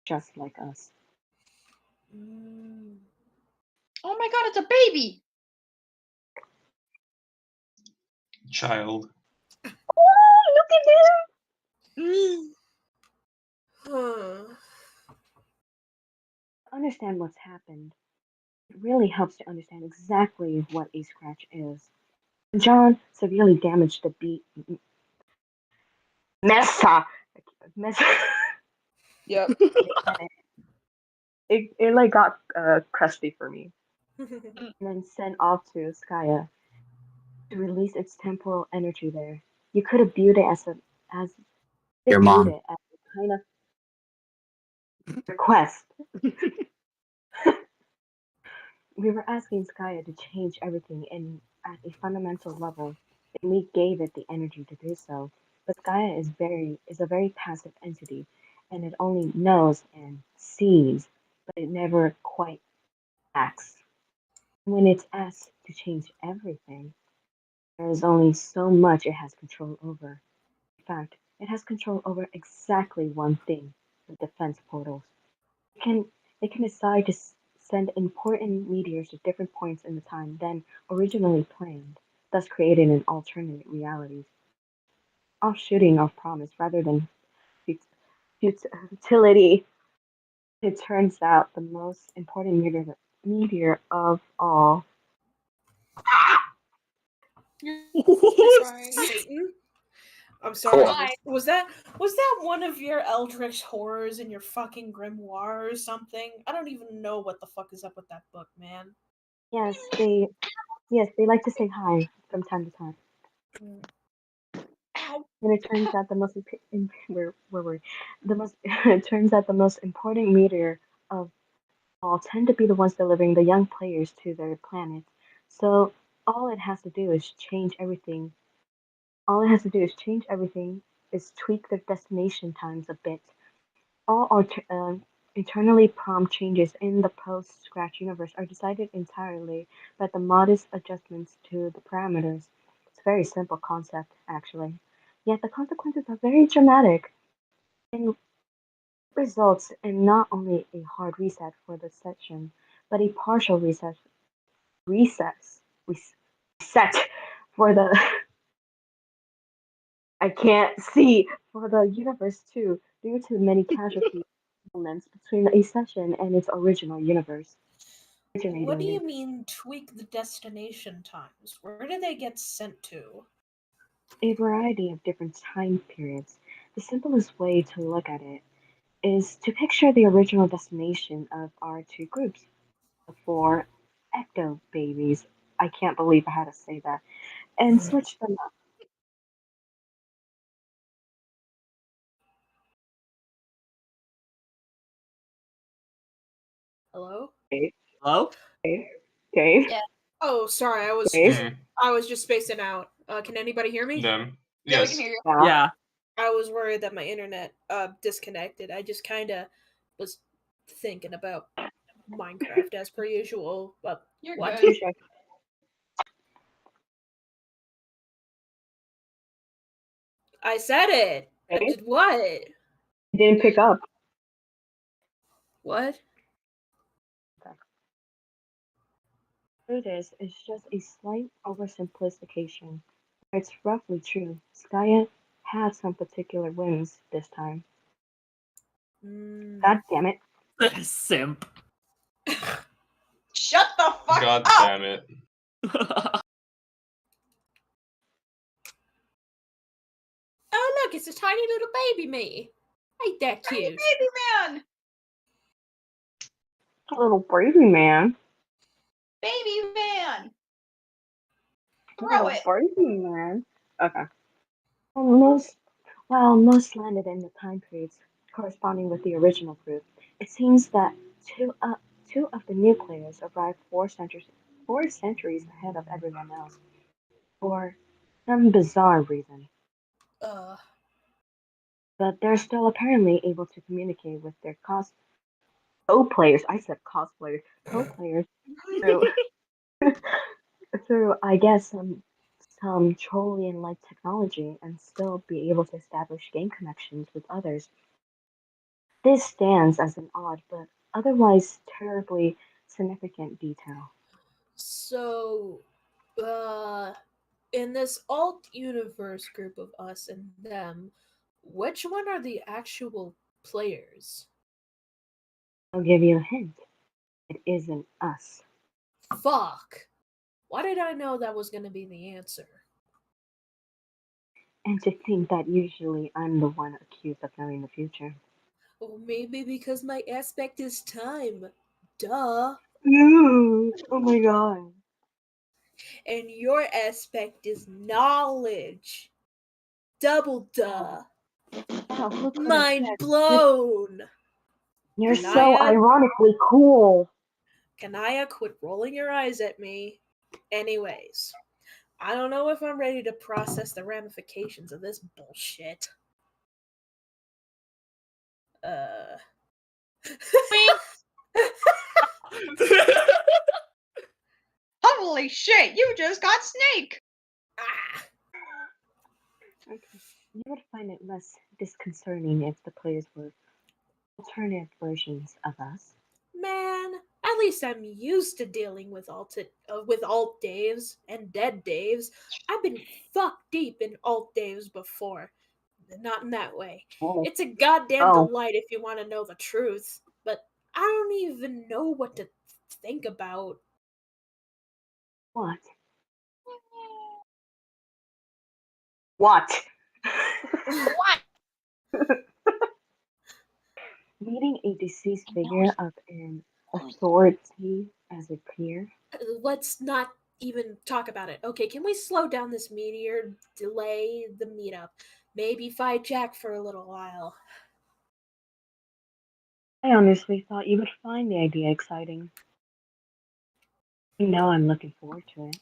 just like us. Mm. Oh my god, it's a baby! Child. Oh, look at him! Huh. To understand what's happened, it really helps to understand exactly what a scratch is. John severely damaged the Mesa. Mesa. Yep. It like got crusty for me. And then sent off to Skya to release its temporal energy there. You could have viewed it as Your viewed mom. it as a kind of request. We were asking Skya to change everything in at a fundamental level, and we gave it the energy to do so. But Skya is a very passive entity, and it only knows and sees, but it never quite acts. When it's asked to change everything, there is only so much it has control over. In fact, it has control over exactly one thing: the defense portals. It can, it can decide to send important meteors to different points in the time than originally planned, thus creating an alternate reality. Offshooting of promise rather than futility. It turns out the most important meteor of all. Satan. I'm sorry. Cool. Was that one of your eldritch horrors in your fucking grimoire or something? I don't even know what the fuck is up with that book, man. Yes, they like to say hi from time to time. And it turns out the most where were we? The most it turns out the most important meteor of all tend to be the ones delivering the young players to their planets. So all it has to do is change everything. All it has to do is change everything. Is tweak their destination times a bit. All internally prompt changes in the post-Scratch universe are decided entirely by the modest adjustments to the parameters. It's a very simple concept, actually. Yet the consequences are very dramatic and results in not only a hard reset for the section, but a partial recess, reset for the I can't see for the universe too, due to many casualties elements between a session and its original universe. What Originating do you universe. mean tweak the destination times? Where do they get sent to? A variety of different time periods. The simplest way to look at it is to picture the original destination of our two groups, the four ecto babies. I can't believe I had to say that. And switch them up. Hello? Hello? Okay. Yeah. Oh, sorry. Mhm. I was just spacing out. Can anybody hear me? Them. Yeah, we Yes. can hear you. Yeah. I was worried that my internet disconnected. I just kind of was thinking about Minecraft as per usual. But You're what? good. I said it. Okay. Did what? Didn't pick up. What? It is just a slight oversimplification. It's roughly true. Skya had some particular whims this time. Mm. God damn it. Simp. fuck God up! damn it. Oh, look, it's a tiny little baby me. Ain't that Tiny cute? baby man! A little baby man. Baby man! A Throw little it! baby man. Okay. While most landed in the time periods corresponding with the original group, it seems that two of the new players arrived 4 centuries ahead of everyone else, for some bizarre reason. Uh, But they're still apparently able to communicate with their co-players. I said cosplayers, co-players through through I guess some Trollian-like technology and still be able to establish game connections with others. This stands as an odd but otherwise terribly significant detail. so, in this alt universe group of us and them, which one are the actual players? I'll give you a hint. It isn't us. Fuck. Why did I know that was gonna be the answer? And to think that usually I'm the one accused of knowing the future. Or maybe because my aspect is time. Duh. Ooh, oh my god. And your aspect is knowledge. Double duh. Wow, who could have Mind said blown. you're so Kanaya, ironically cool? Kanaya, quit rolling your eyes at me. Anyways, I don't know if I'm ready to process the ramifications of this bullshit. Holy shit, you just got Snake! Ah. Okay. You would find it less disconcerting if the players were alternative versions of us. Man, at least I'm used to dealing with alt Daves and dead Daves. I've been fuck deep in alt Daves before. Not in that way. Oh. It's a goddamn Oh. delight if you want to know the truth, but I don't even know what to think about. What? What? What? Meeting a deceased figure of an authority as a peer? Let's not even talk about it. Okay, can we slow down this meteor, delay the meetup, maybe fight Jack for a little while? I honestly thought you would find the idea exciting. Now I'm looking forward to it.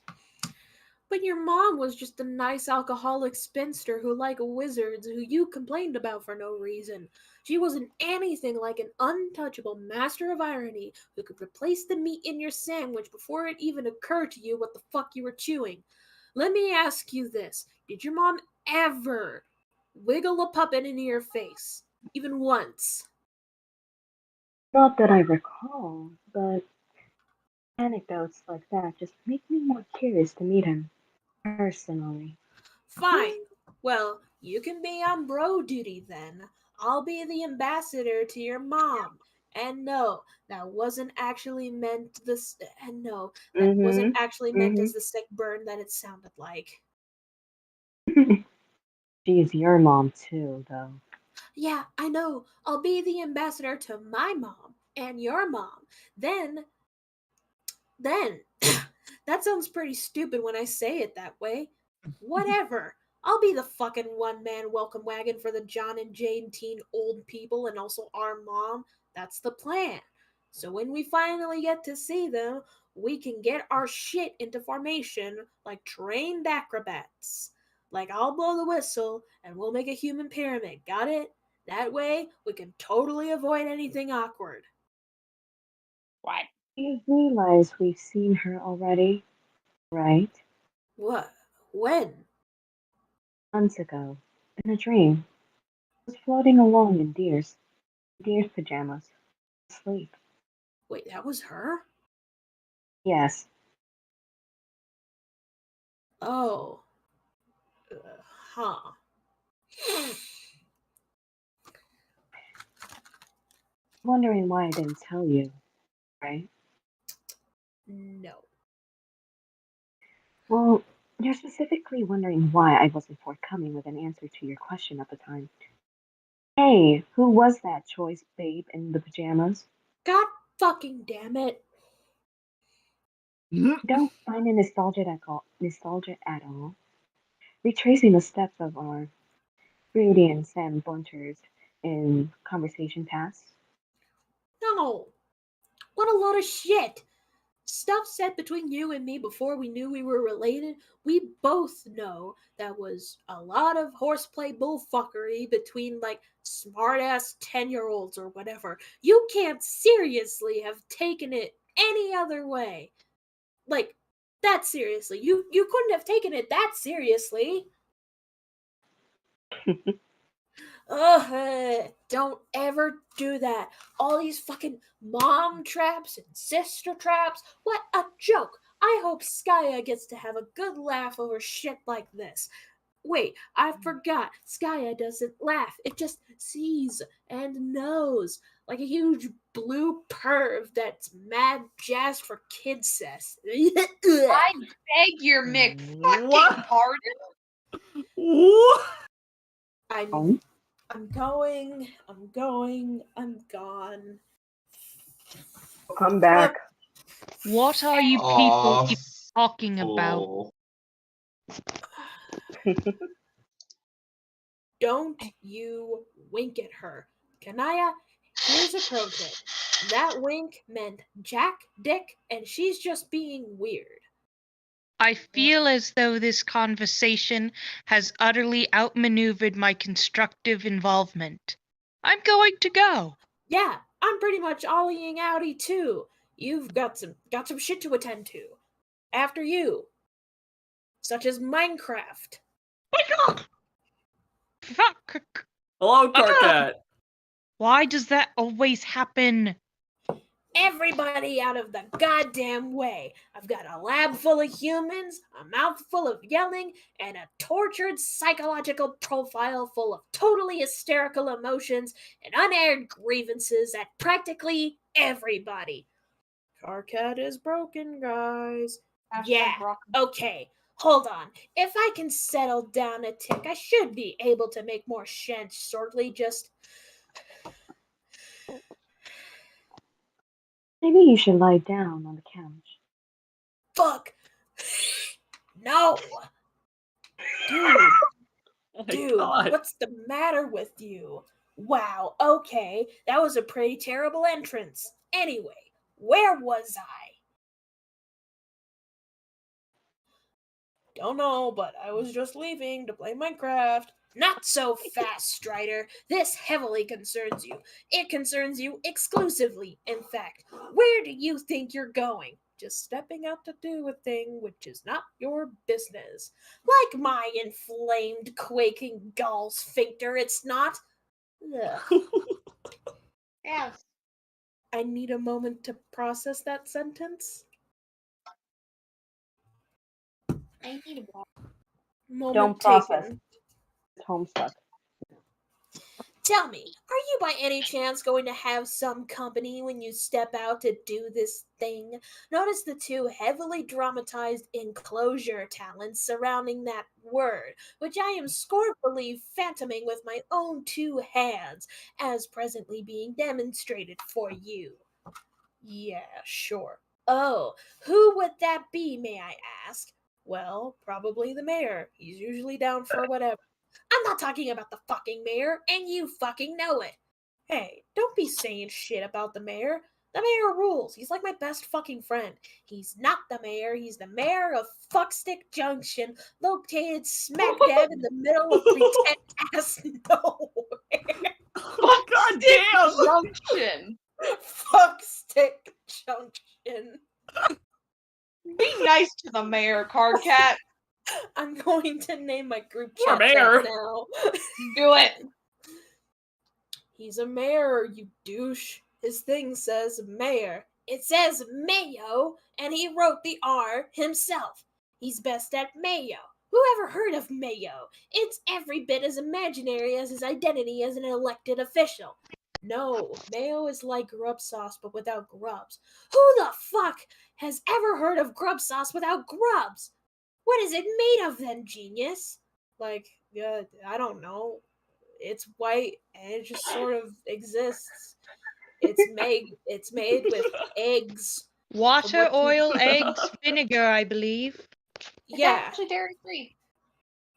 But your mom was just a nice alcoholic spinster who liked wizards who you complained about for no reason. She wasn't anything like an untouchable master of irony who could replace the meat in your sandwich before it even occurred to you what the fuck you were chewing. Let me ask you this. Did your mom ever wiggle a puppet into your face? Even once? Not that I recall, but anecdotes like that just make me more curious to meet him personally. Fine. Well, you can be on bro duty then. I'll be the ambassador to your mom. And no, that wasn't actually meant this. And no, that wasn't actually meant as the sick burn that it sounded like. She's your mom too, though. Yeah, I know. I'll be the ambassador to my mom and your mom. Then, that sounds pretty stupid when I say it that way. Whatever. I'll be the fucking one-man welcome wagon for the John and Jane teen old people and also our mom. That's the plan. So when we finally get to see them, we can get our shit into formation like trained acrobats. Like I'll blow the whistle and we'll make a human pyramid. Got it? That way we can totally avoid anything awkward. What? You realize we've seen her already, right? What? When? Months ago, in a dream. I was floating along in deer's pajamas, asleep. Wait, that was her? Yes, Oh. Huh. wondering why I didn't tell you, right? No. Well, you're specifically wondering why I wasn't forthcoming with an answer to your question at the time. Hey, who was that choice babe in the pajamas? God fucking damn it. Don't find it nostalgia at all. Retracing the steps of our Rudy and Sam Bunters in conversation past. No. What a load of shit. Stuff said between you and me before we knew we were related, we both know that was a lot of horseplay bullfuckery between like smart-ass 10-year-olds or whatever. You can't seriously have taken it any other way. Like, that seriously. You couldn't have taken it that seriously. Ugh, don't ever do that. All these fucking mom traps and sister traps. What a joke. I hope Skya gets to have a good laugh over shit like this. Wait, I forgot. Skya doesn't laugh. It just sees and knows. Like a huge blue perv that's mad jazzed for kid sex. I beg your Mick fucking What? pardon? What? I'm going, I'm gone. Come back. What are you people even talking about? Oh. Don't you wink at her. Kanaya, here's a pro tip. That wink meant Jack, Dick, and she's just being weird. I feel as though this conversation has utterly outmaneuvered my constructive involvement. I'm going to go. Yeah, I'm pretty much ollieing outie too. You've got some shit to attend to. After you. Such as Minecraft. Fuck. Hello, Carcat. Why does that always happen? Everybody out of the goddamn way. I've got a lab full of humans, a mouth full of yelling, and a tortured psychological profile full of totally hysterical emotions and unaired grievances at practically everybody. Carcat is broken, guys. Yeah, okay. Hold on. If I can settle down a tick, I should be able to make more sense shortly. Just Maybe you should lie down on the couch. fuck. No. Dude, God. what's the matter with you? Wow, okay, that was a pretty terrible entrance. Anyway, where was I? Don't know, but I was just leaving to play Minecraft. Not so fast, Strider. This heavily concerns you. It concerns you exclusively, in fact. Where do you think you're going? Just stepping out to do a thing which is not your business. Like my inflamed, quaking gall sphincter, it's not. Ugh. Yes. I need a moment to process that sentence. I need a walk. Moment Don't taken. process. It's Homestuck. Tell me, are you by any chance going to have some company when you step out to do this thing? Notice the two heavily dramatized enclosure talents surrounding that word, which I am scornfully phantoming with my own two hands, as presently being demonstrated for you. Yeah, sure. Oh, who would that be, may I ask? Well, probably the mayor. He's usually down for whatever. I'm not talking about the fucking mayor, and you fucking know it. Hey, don't be saying shit about the mayor. The mayor rules. He's like my best fucking friend. He's not the mayor. He's the mayor of Fuckstick Junction, located smack dab in the middle of pretend-ass nowhere. Oh, God damn! Junction. Fuckstick Junction. Be nice to the mayor, Cardcat. I'm going to name my group Poor chat mayor. that now. Do it. He's a mayor, you douche. His thing says mayor. It says mayo, and he wrote the R himself. He's best at mayo. Who ever heard of mayo? It's every bit as imaginary as his identity as an elected official. No, mayo is like grub sauce, but without grubs. Who the fuck has ever heard of grub sauce without grubs? What is it made of then, genius? Like, yeah, I don't know. It's white and it just sort of exists. It's made with eggs. Water, oil, eggs, vinegar, I believe. It's Yeah. actually dairy free.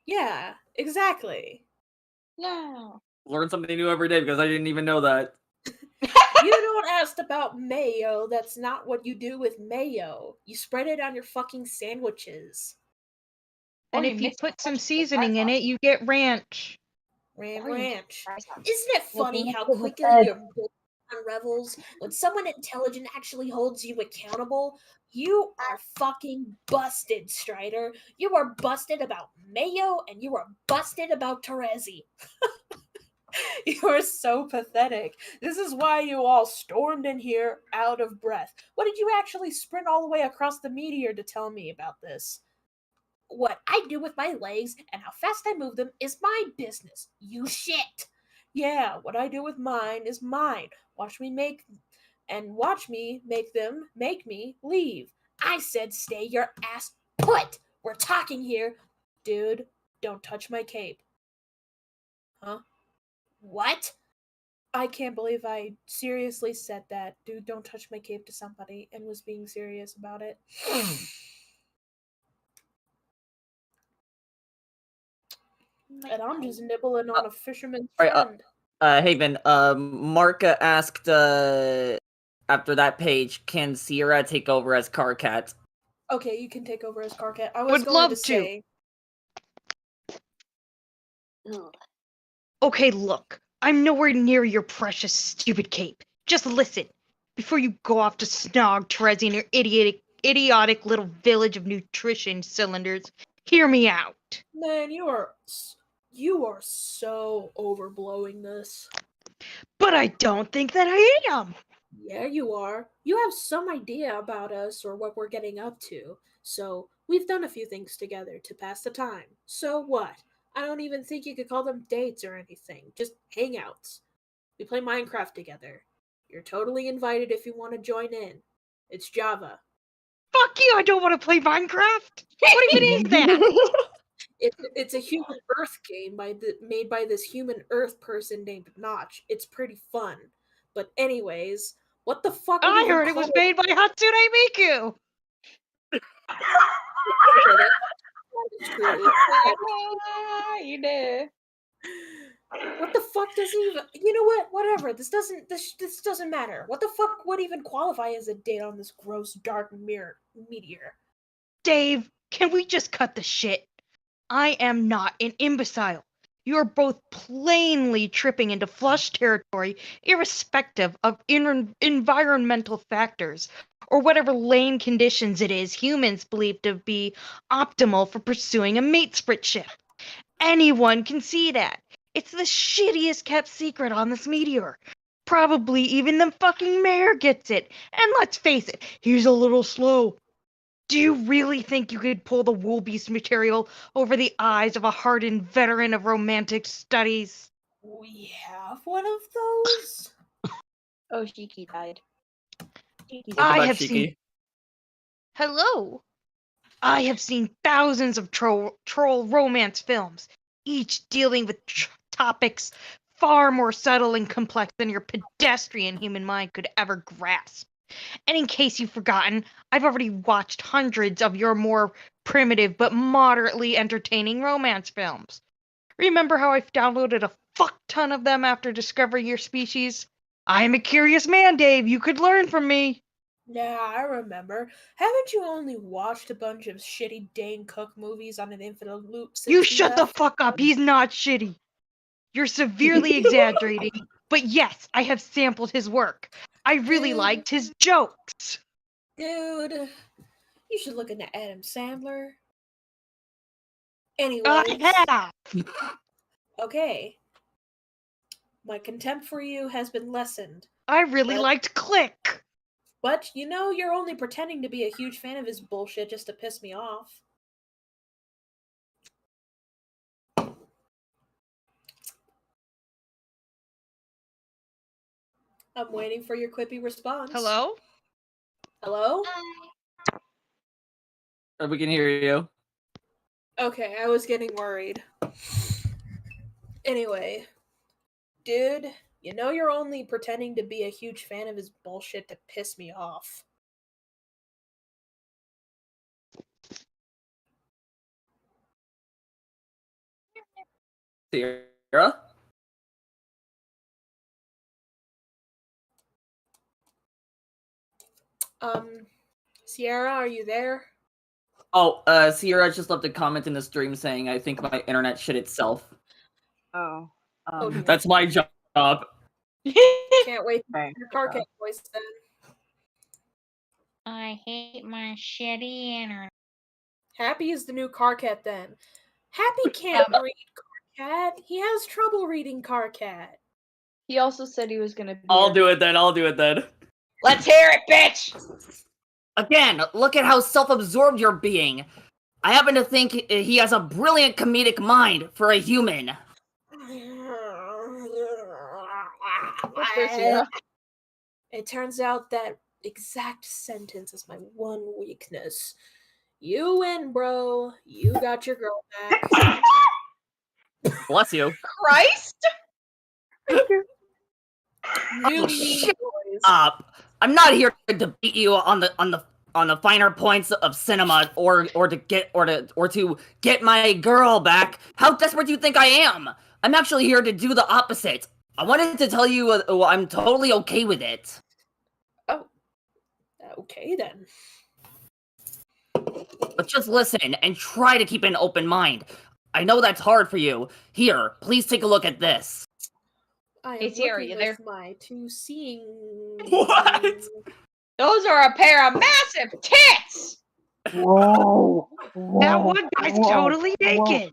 Yeah, exactly. Yeah. Learn something new every day because I didn't even know that. You don't ask about mayo. That's not what you do with mayo. You spread it on your fucking sandwiches. And Or if you mix it put with some ketchup or seasoning in sauce. it, you get ranch. Ram Or you mix ranch. fry sauce. Isn't it Well, funny then how let's give it quickly egg. your brain unravels when someone intelligent actually holds you accountable? You are fucking busted, Strider. You are busted about mayo and you are busted about Terezi. You are so pathetic. This is why you all stormed in here out of breath. What did you actually sprint all the way across the meteor to tell me about this? What I do with my legs and how fast I move them is my business. You shit. Yeah, what I do with mine is mine. Watch me make them make me leave. I said stay your ass put. We're talking here. Dude, don't touch my cape. Huh? What? I can't believe I seriously said that. Dude, don't touch my cape to somebody and was being serious about it. And I'm just nibbling on a fisherman's friend. Haven, Mark asked, after that page, can Sierra take over as Carcat? Okay, you can take over as Carcat. I was Would going love to say. Okay, look. I'm nowhere near your precious stupid cape. Just listen. Before you go off to snog Terezi and your idiotic little village of nutrition cylinders, hear me out. Man, you are so overblowing this. But I don't think that I am. Yeah, you are. You have some idea about us or what we're getting up to. So, we've done a few things together to pass the time. So what? I don't even think you could call them dates or anything. Just hangouts. We play Minecraft together. You're totally invited if you want to join in. It's Java. Fuck you, I don't want to play Minecraft. What even is that? It's a human Earth game made by this human Earth person named Notch. It's pretty fun. But anyways, what the fuck would I even heard it was call made by Hatsune Miku. Okay, that is true. You did. What the fuck does even? You know what? Whatever. This doesn't matter. What the fuck would even qualify as a date on this gross dark meteor? Dave, can we just cut the shit? I am not an imbecile. You're both plainly tripping into flush territory, irrespective of environmental factors, or whatever lane conditions it is humans believe to be optimal for pursuing a mate ship. Anyone can see that. It's the shittiest kept secret on this meteor. Probably even the fucking mayor gets it. And let's face it, he's a little slow. Do you really think you could pull the wool beast material over the eyes of a hardened veteran of romantic studies? We have one of those? Oh, Shikki died. Shikki I died. have seen. Hello. I have seen thousands of troll romance films, each dealing with topics far more subtle and complex than your pedestrian human mind could ever grasp. And in case you've forgotten, I've already watched hundreds of your more primitive but moderately entertaining romance films. Remember how I've downloaded a fuck ton of them after discovering your species? I'm a curious man, Dave. You could learn from me. Yeah, I remember. Haven't you only watched a bunch of shitty Dane Cook movies on an infinite loop since You shut the left? fuck up. He's not shitty. You're severely exaggerating. But yes, I have sampled his work. I really liked his jokes. Dude, you should look into Adam Sandler. Anyways. I have. Okay. My contempt for you has been lessened. I really liked Click. But, you know, you're only pretending to be a huge fan of his bullshit just to piss me off. I'm waiting for your quippy response. Hello? Hello? We can hear you. Okay, I was getting worried. Anyway, dude, you know you're only pretending to be a huge fan of his bullshit to piss me off. Sierra? Sierra, are you there? Oh, Sierra just left a comment in the stream saying, I think my internet shit itself. Oh. That's my job. Can't wait to Okay. hear your car cat voice then. I hate my shitty internet. Happy is the new car cat then. Happy can't read car cat. He has trouble reading car cat. He also said he was gonna be. I'll do it then. Let's hear it, bitch! Again, look at how self-absorbed you're being. I happen to think he has a brilliant comedic mind for a human. What's this, Sierra? It turns out that exact sentence is my one weakness. You win, bro. You got your girl back. Bless you. Christ! You shut boys. up. I'm not here to beat you on the finer points of cinema or to get my girl back. How desperate do you think I am? I'm actually here to do the opposite. I wanted to tell you I'm totally okay with it. Oh. Okay then. But just listen and try to keep an open mind. I know that's hard for you. Here, please take a look at this. I Hey, am Sierra, looking you there? with my two seeing. What? Those are a pair of massive tits! Whoa. That one guy's totally naked.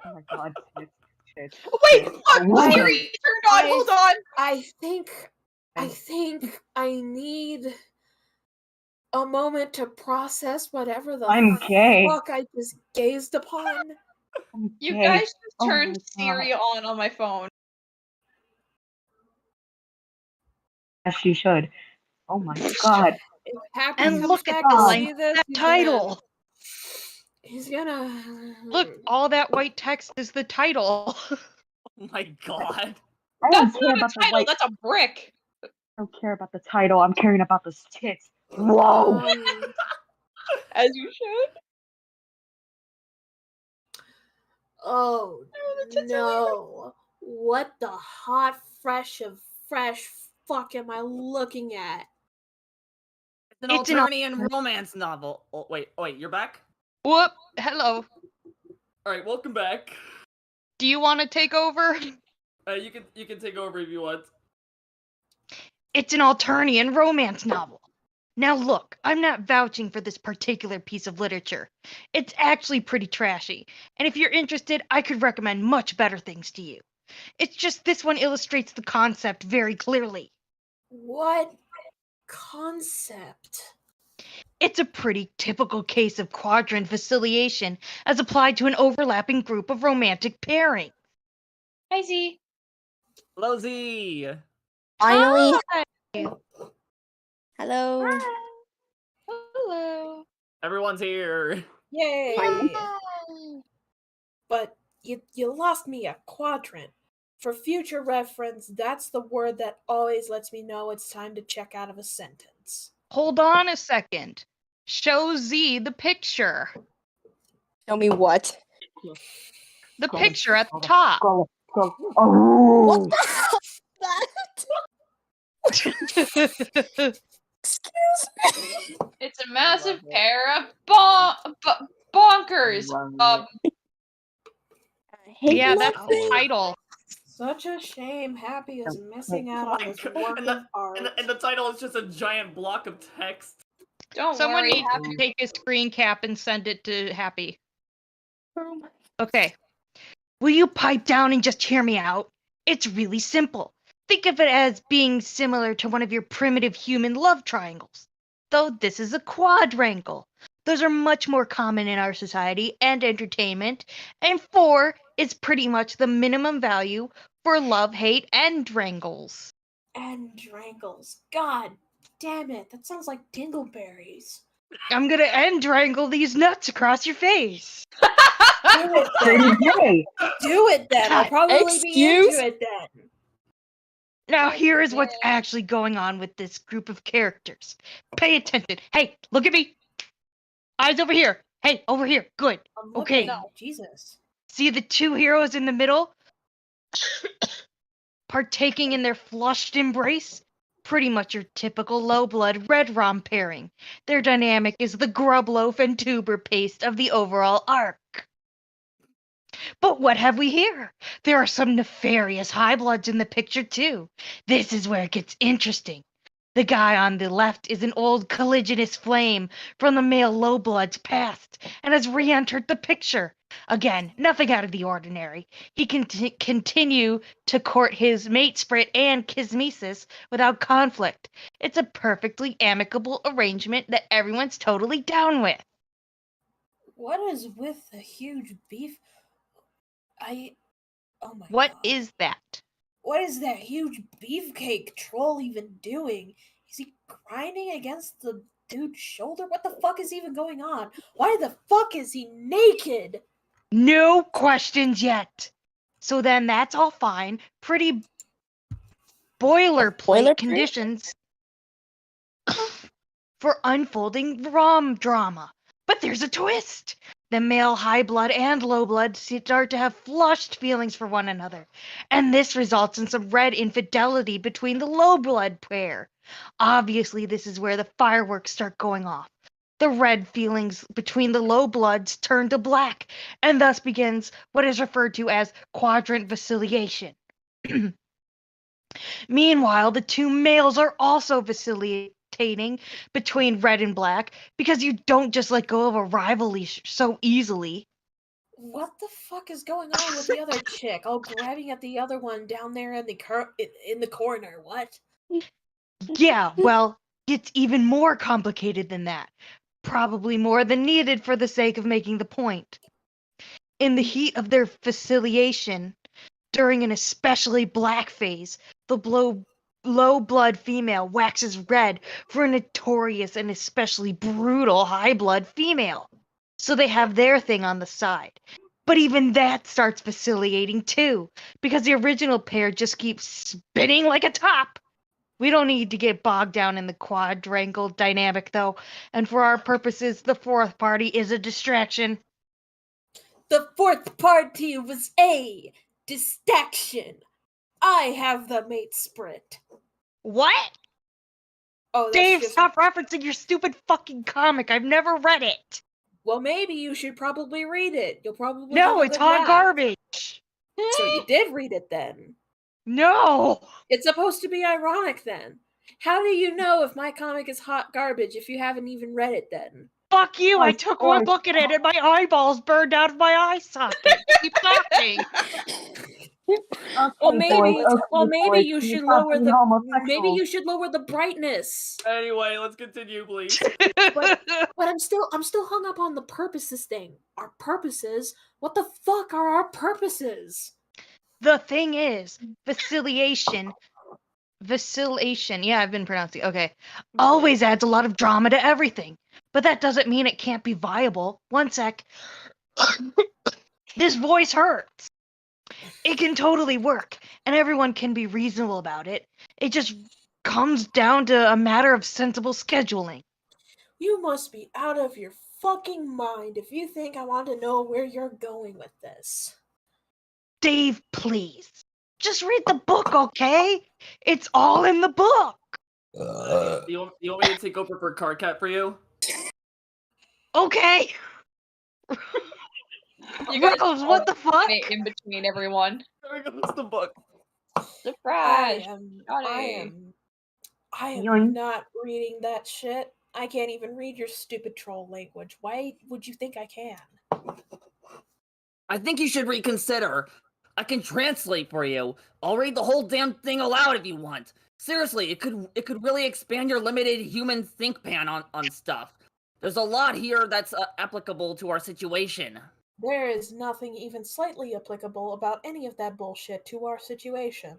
Oh my god, shit. Wait, fuck! Whoa. Siri, turned on, hold on! I think I need a moment to process whatever the I'm gay. fuck I just gazed upon. You gay. guys just Oh turned my Siri on my phone. Yes, you should. Oh my god. If Happy And comes look at back the to length see of this, that he's title. He's gonna Look, all that white text is the title. Oh my god. I don't That's care not a about the title, white. that's a brick! I don't care about the title. I'm caring about the tits. Whoa. As you should. Oh no! What the hot fresh fuck am I looking at? It's an It's an Alternian romance novel. Oh, wait, you're back? Whoop. Hello. Alright, welcome back. Do you want to take over? You can take over if you want. It's an Alternian romance novel. Now look, I'm not vouching for this particular piece of literature. It's actually pretty trashy, and if you're interested, I could recommend much better things to you. It's just this one illustrates the concept very clearly. What concept? It's a pretty typical case of quadrant facilitation as applied to an overlapping group of romantic pairing. Hi, Z. Hello, Zii. Finally. Hi. Hello. Hello. Everyone's here. Yay! But you lost me a quadrant. For future reference, that's the word that always lets me know it's time to check out of a sentence. Hold on a second. Show Z the picture. Show me what? The picture at the top. Go. Oh. What the hell is that? Excuse me. It's a massive pair of bonkers. Yeah, that's the title. Such a shame Happy is missing out on this work And of art. the title is just a giant block of text. Don't Someone worry, needs to take a screen cap and send it to Happy. Okay. Will you pipe down and just hear me out? It's really simple. Think of it as being similar to one of your primitive human love triangles. Though this is a quadrangle. Those are much more common in our society and entertainment, and 4 is pretty much the minimum value for love, hate, and drangles. And Drangles. God damn it, that sounds like dingleberries. I'm gonna end wrangle these nuts across your face. Do it then. Hey, Do it then. I'll probably be into it then. Now here is what's actually going on with this group of characters. Pay attention. Hey, look at me. Eyes over here. Hey, over here. Good. I'm Okay. looking. Jesus. See the two heroes in the middle? Partaking in their flushed embrace? Pretty much your typical low-blood red rom pairing. Their dynamic is the grub loaf and tuber paste of the overall arc. But what have we here? There are some nefarious high bloods in the picture too. This is where it gets interesting. The guy on the left is an old colliginous flame from the male low bloods past and has re-entered the picture. Again, nothing out of the ordinary. He can continue to court his mate sprit and kismesis without conflict. It's a perfectly amicable arrangement that everyone's totally down with. What is with the huge beef? Oh my What god. is that? What is that huge beefcake troll even doing? Is he grinding against the dude's shoulder? What the fuck is even going on? Why the fuck is he naked? No questions yet. So then that's all fine. Pretty boilerplate conditions for unfolding rom drama. But there's a twist. The male high blood and low blood start to have flushed feelings for one another, and this results in some red infidelity between the low blood pair. Obviously, this is where the fireworks start going off. The red feelings between the low bloods turn to black, and thus begins what is referred to as quadrant vacillation. Meanwhile, the two males are also vacillating between red and black because you don't just let go of a rivalry so easily. What the fuck is going on with the other chick? Oh, grabbing at the other one down there in the corner. What? Yeah, well, it's even more complicated than that. Probably more than needed for the sake of making the point. In the heat of their facilitation, during an especially black phase, the low blood female waxes red for a notorious and especially brutal high blood female. So they have their thing on the side. But even that starts vacillating too, because the original pair just keeps spinning like a top. We don't need to get bogged down in the quadrangle dynamic though, and for our purposes, the fourth party is a distraction. The fourth party was a distraction. I have the mate sprit. What? Oh, Dave, stop referencing your stupid fucking comic. I've never read it. Well, maybe you should probably read it. You'll probably No, it's hot garbage. So you did read it then? No. It's supposed to be ironic then. How do you know if my comic is hot garbage if you haven't even read it then? Fuck you! I took one look at it and my eyeballs burned out of my eye socket. Keep talking. Well, maybe you should lower the brightness. Anyway, let's continue, please. But I'm still hung up on the purposes thing. Our purposes? What the fuck are our purposes? The thing is, vacillation, yeah, I've been pronouncing, okay, always adds a lot of drama to everything. But that doesn't mean it can't be viable. One sec. This voice hurts. It can totally work, and everyone can be reasonable about it. It just comes down to a matter of sensible scheduling. You must be out of your fucking mind if you think I want to know where you're going with this. Dave, please. Just read the book, okay? It's all in the book. You want me to take over for Car Cat for you? Okay. Ruggles, what the fuck? In between everyone. There goes the book. Surprise! I am not reading that shit. I can't even read your stupid troll language. Why would you think I can? I think you should reconsider. I can translate for you. I'll read the whole damn thing aloud if you want. Seriously, it could really expand your limited human think pan on stuff. There's a lot here that's applicable to our situation. There is nothing even slightly applicable about any of that bullshit to our situation.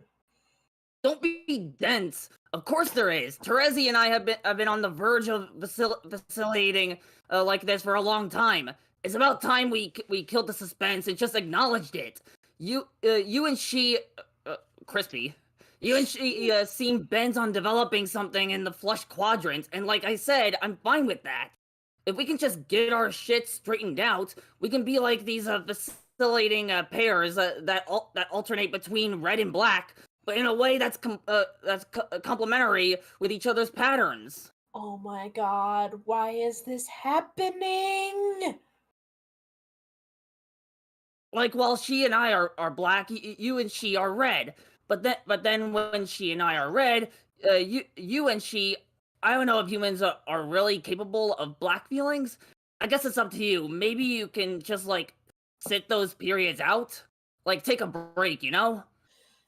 Don't be dense. Of course there is. Terezi and I have been on the verge of facilitating like this for a long time. It's about time we killed the suspense and just acknowledged it. You and she, Crispy. You and she seem bent on developing something in the flush quadrant, and like I said, I'm fine with that. If we can just get our shit straightened out, we can be like these vacillating pairs that alternate between red and black, but in a way that's complementary with each other's patterns. Oh my god, why is this happening? Like, while she and I are black, you and she are red. But then when she and I are red, you and she, I don't know if humans are really capable of black feelings. I guess it's up to you. Maybe you can just, like, sit those periods out? Like, take a break, you know?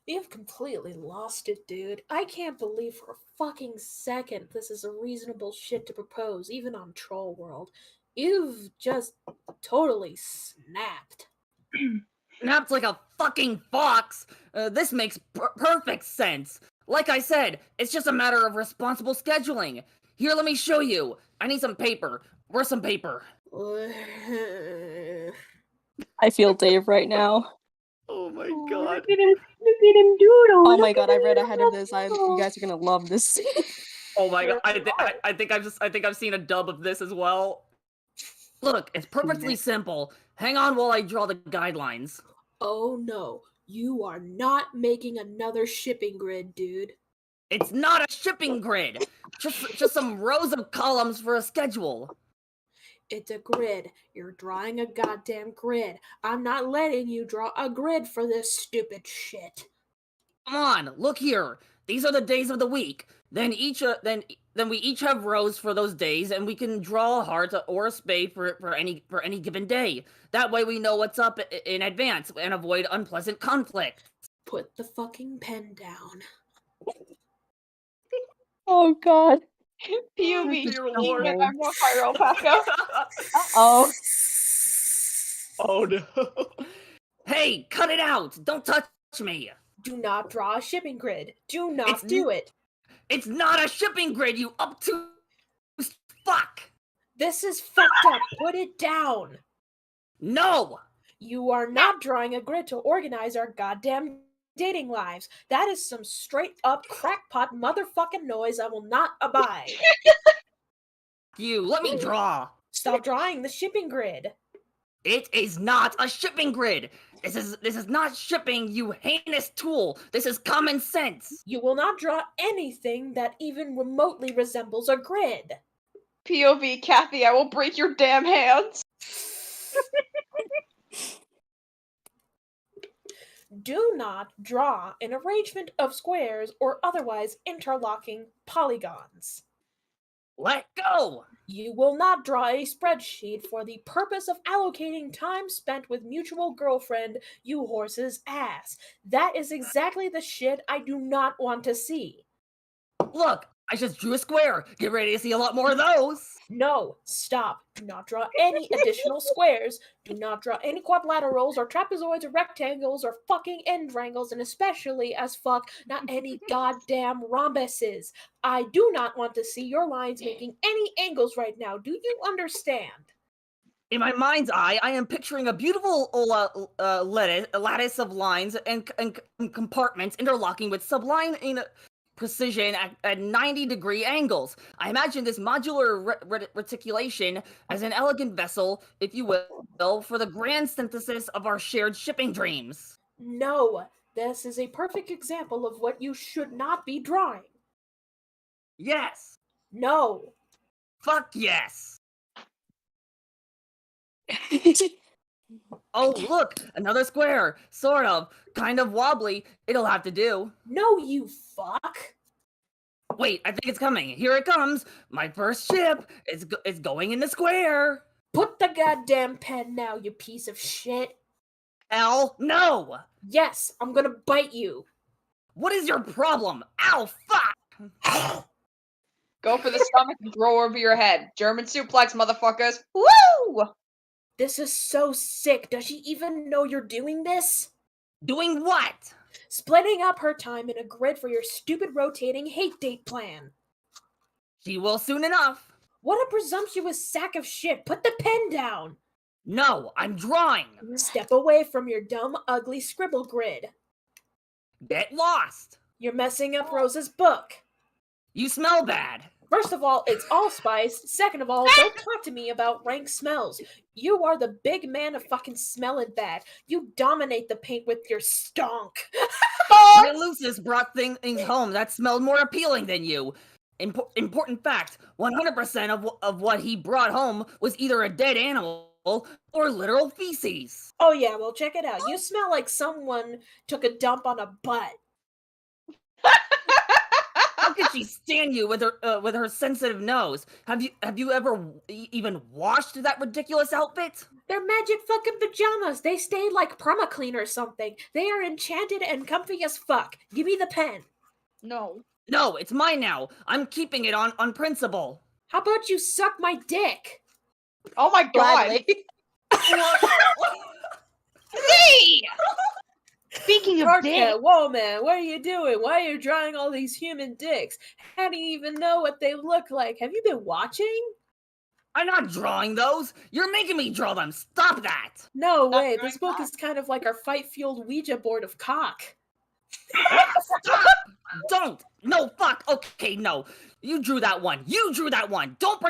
You've completely lost it, dude. I can't believe for a fucking second this is a reasonable shit to propose, even on Troll World. You've just totally snapped. Snapped like a fucking fox! This makes perfect sense! Like I said, it's just a matter of responsible scheduling. Here, let me show you. I need some paper. Where's some paper? I feel Dave right now. Oh my god. Look at him doodle. Oh my god, I read ahead of this. You guys are gonna love this scene. Oh my god, I think I've seen a dub of this as well. Look, it's perfectly simple. Hang on while I draw the guidelines. Oh no, you are not making another shipping grid, dude. It's not a shipping grid! Just some rows of columns for a schedule. It's a grid. You're drawing a goddamn grid. I'm not letting you draw a grid for this stupid shit. Come on, look here. These are the days of the week. Then we each have rows for those days, and we can draw a heart or a spade for any given day. That way we know what's up in advance and avoid unpleasant conflict. Put the fucking pen down. Oh god. POV. Dear Lord. I'm more fire alpaca. Oh. Oh no. Hey, cut it out! Don't touch me! Do not draw a shipping grid. Do not do it. It's not a shipping grid, you obtuse fuck! This is fucked up. Put it down. No! You are not drawing a grid to organize our goddamn dating lives. That is some straight up crackpot motherfucking noise I will not abide. You, let me draw! Stop drawing the shipping grid. It is not a shipping grid! This is not shipping, you heinous tool! This is common sense! You will not draw anything that even remotely resembles a grid. POV, Kathy, I will break your damn hands. Do not draw an arrangement of squares or otherwise interlocking polygons. Let go! You will not draw a spreadsheet for the purpose of allocating time spent with mutual girlfriend, you horse's ass. That is exactly the shit I do not want to see. Look, I just drew a square. Get ready to see a lot more of those. No, stop. Do not draw any additional squares. Do not draw any quadrilaterals or trapezoids or rectangles or fucking endrangles, and especially as fuck, not any goddamn rhombuses. I do not want to see your lines making any angles right now. Do you understand? In my mind's eye, I am picturing a beautiful lattice of lines and compartments interlocking with sublime precision at 90-degree angles. I imagine this modular reticulation as an elegant vessel, if you will, for the grand synthesis of our shared shipping dreams. No, this is a perfect example of what you should not be drawing. Yes. No. Fuck yes. Oh, look, another square. Sort of. Kind of wobbly. It'll have to do. No, you fuck. Wait, I think it's coming. Here it comes. My first ship is going in the square. Put the goddamn pen now, you piece of shit. L, no. Yes, I'm gonna bite you. What is your problem? Ow, fuck. Go for the stomach and throw over your head. German suplex, motherfuckers. Woo! This is so sick. Does she even know you're doing this? Doing what? splitting up her time in a grid for your stupid rotating hate date plan. She will soon enough. What a presumptuous sack of shit. Put the pen down. No, I'm drawing. Step away from your dumb, ugly scribble grid. Get lost. You're messing up Rose's book. You smell bad. First of all, it's allspice. Second of all, don't talk to me about rank smells. You are the big man of fucking smelling bad. You dominate the paint with your stonk. My Lucis brought things home that smelled more appealing than you. Important fact, 100% of what he brought home was either a dead animal or literal feces. Oh yeah, well check it out. You smell like someone took a dump on a butt. How could she stand you with her sensitive nose? Have you ever even washed that ridiculous outfit? They're magic fucking pajamas. They stay like permaclean or something. They are enchanted and comfy as fuck. Give me the pen. No. No, it's mine now. I'm keeping it on principle. How about you suck my dick? Oh my god. Zii! Speaking of dick. Whoa, man, what are you doing? Why are you drawing all these human dicks? How do you even know what they look like? Have you been watching? I'm not drawing those. You're making me draw them. Stop that. No way. This book is kind of like our fight-fueled Ouija board of cock. Stop! Don't. No, fuck. Okay, no. You drew that one. Don't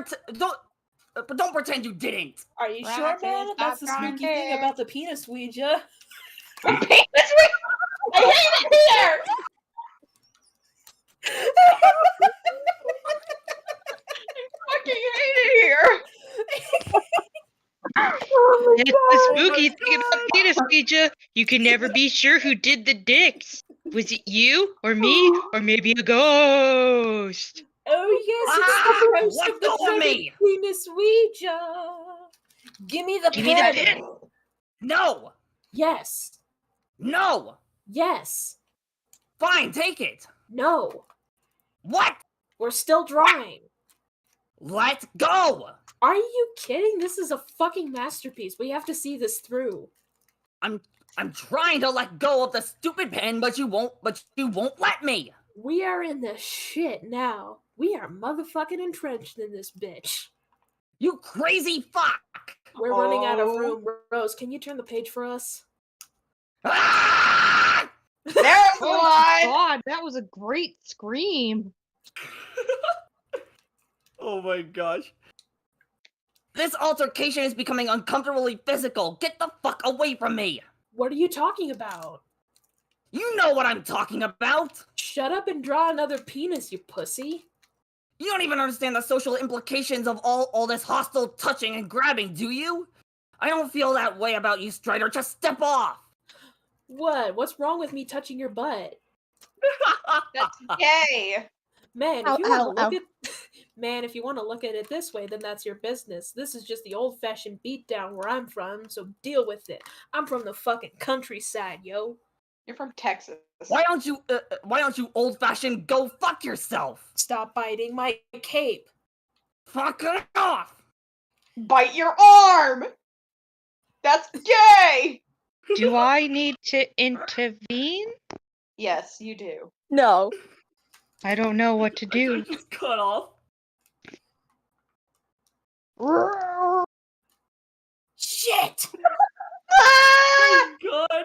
pretend you didn't. Are you sure, man? That's the spooky thing about the penis Ouija. Penis Ouija? I hate it here! I fucking hate it here! That's the spooky thing about penis Ouija. You can never be sure who did the dicks. Was it you, or me, or maybe a ghost? Oh yes, it's the ghost of the me. penis Ouija. Give me the pen. No. Yes. No. Yes. Fine, take it. No. What? We're still drawing. Let go. Are you kidding? This is a fucking masterpiece. We have to see this through. I'm trying to let go of the stupid pen, but you won't let me. We are in the shit now. We are motherfucking entrenched in this bitch. You crazy fuck. We're running out of room. Rose, can you turn the page for us? Ah! There's Oh my god, that was a great scream. Oh my gosh. This altercation is becoming uncomfortably physical. Get the fuck away from me. What are you talking about? You know what I'm talking about. Shut up and draw another penis, you pussy. You don't even understand the social implications of all this hostile touching and grabbing, do you? I don't feel that way about you, Strider. Just step off. What? What's wrong with me touching your butt? That's gay. Man, Ow, if you want ow, to ow. look at Man, if you want to look at it this way, then that's your business. This is just the old-fashioned beatdown where I'm from, so deal with it. I'm from the fucking countryside, yo. You're from Texas. Why don't you old-fashioned go fuck yourself? Stop biting my cape. Fuck it off. Bite your arm. That's gay. Do I need to intervene? Yes, you do. No. I don't know what to do. Just cut off. Shit! Oh my god.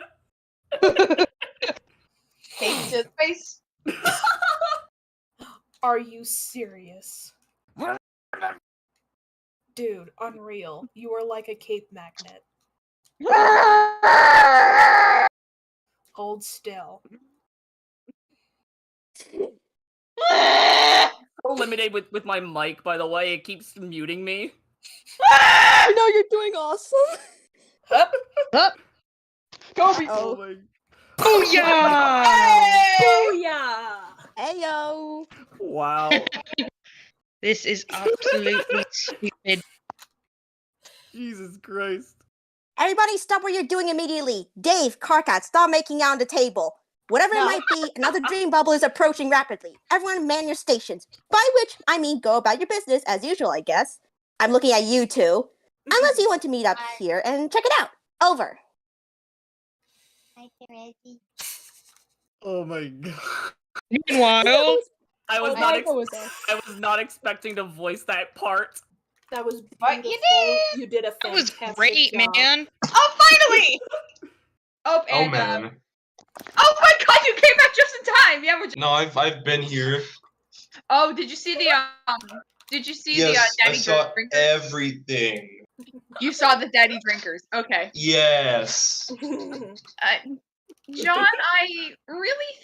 Take to face. Are you serious? Dude, unreal. You are like a cape magnet. Hold still. So limited with my mic, by the way. It keeps muting me. I know you're doing awesome. Up. Up. Go be. Oh. my. Booyah! Booyah! Ayo. Wow. This is absolutely stupid. Jesus Christ. Everybody stop what you're doing immediately. Dave, Carcat, stop making out on the table. Whatever it might be, another dream bubble is approaching rapidly. Everyone man your stations. By which, I mean go about your business as usual, I guess. I'm looking at you two. Unless you want to meet up here and check it out. Over. Hi, Terezi. Oh my god. Meanwhile, I was Oh, not. that was us. I was not expecting to voice that part. That was beautiful. But you did! You did a that was fantastic great, job. man. Oh, finally! Oh, Oh and man. oh my god, you came back just in time. Yeah, we're just... No, I've been here. Oh, did you see the Yes, I daddy saw drinkers? everything. You saw the daddy drinkers. Okay. Yes. John, I really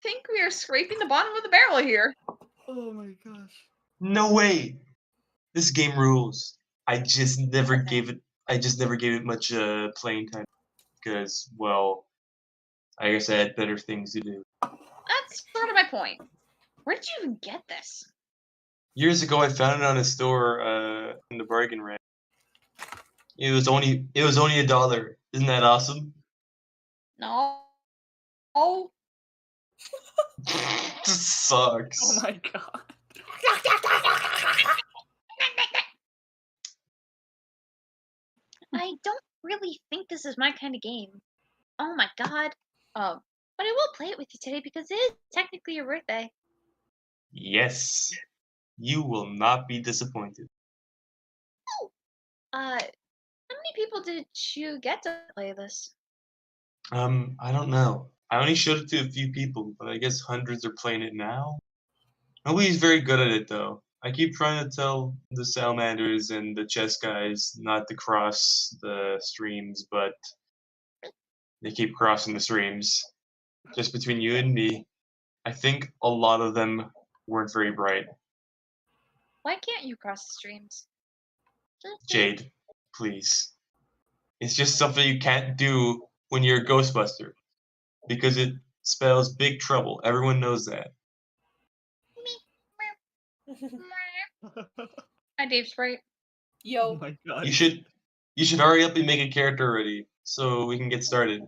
think we are scraping the bottom of the barrel here. Oh my gosh. No way. This game rules. I just never gave it much playing time because, well, I guess I had better things to do. That's sort of my point. Where did you even get this? Years ago, I found it on a store in the bargain rack. It was only $1. Isn't that awesome? No. Oh. This sucks. Oh my god. I don't really think this is my kind of game. Oh my god. But I will play it with you today because it is technically your birthday. Yes. You will not be disappointed. How many people did you get to play this? I don't know. I only showed it to a few people, but I guess hundreds are playing it now. Nobody's very good at it though. I keep trying to tell the salamanders and the chess guys not to cross the streams, but they keep crossing the streams. Just between you and me, I think a lot of them weren't very bright. Why can't you cross the streams? Jade, please. It's just something you can't do when you're a Ghostbuster. Because it spells big trouble. Everyone knows that. Hi, Dave Sprite. Yo. Oh my god. You should hurry up and make a character ready so we can get started.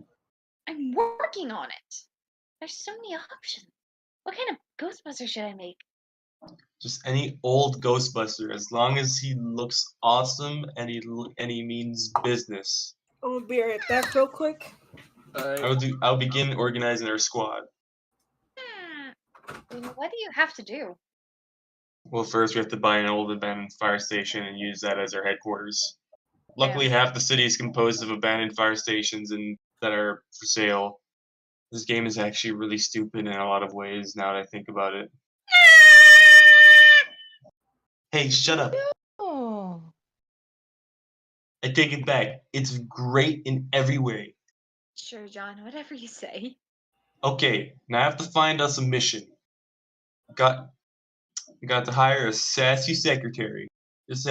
I'm working on it. There's so many options. What kind of Ghostbuster should I make? Just any old Ghostbuster, as long as he looks awesome and he means business. I'm gonna be right back real quick. I'll begin organizing our squad. What do you have to do? Well, first we have to buy an old abandoned fire station and use that as our headquarters. Luckily, half the city is composed of abandoned fire stations and that are for sale. This game is actually really stupid in a lot of ways now that I think about it. Hey, shut up. Oh. I take it back. It's great in every way. Sure, John. Whatever you say. Okay, now I have to find us a mission. Got to hire a sassy secretary. Just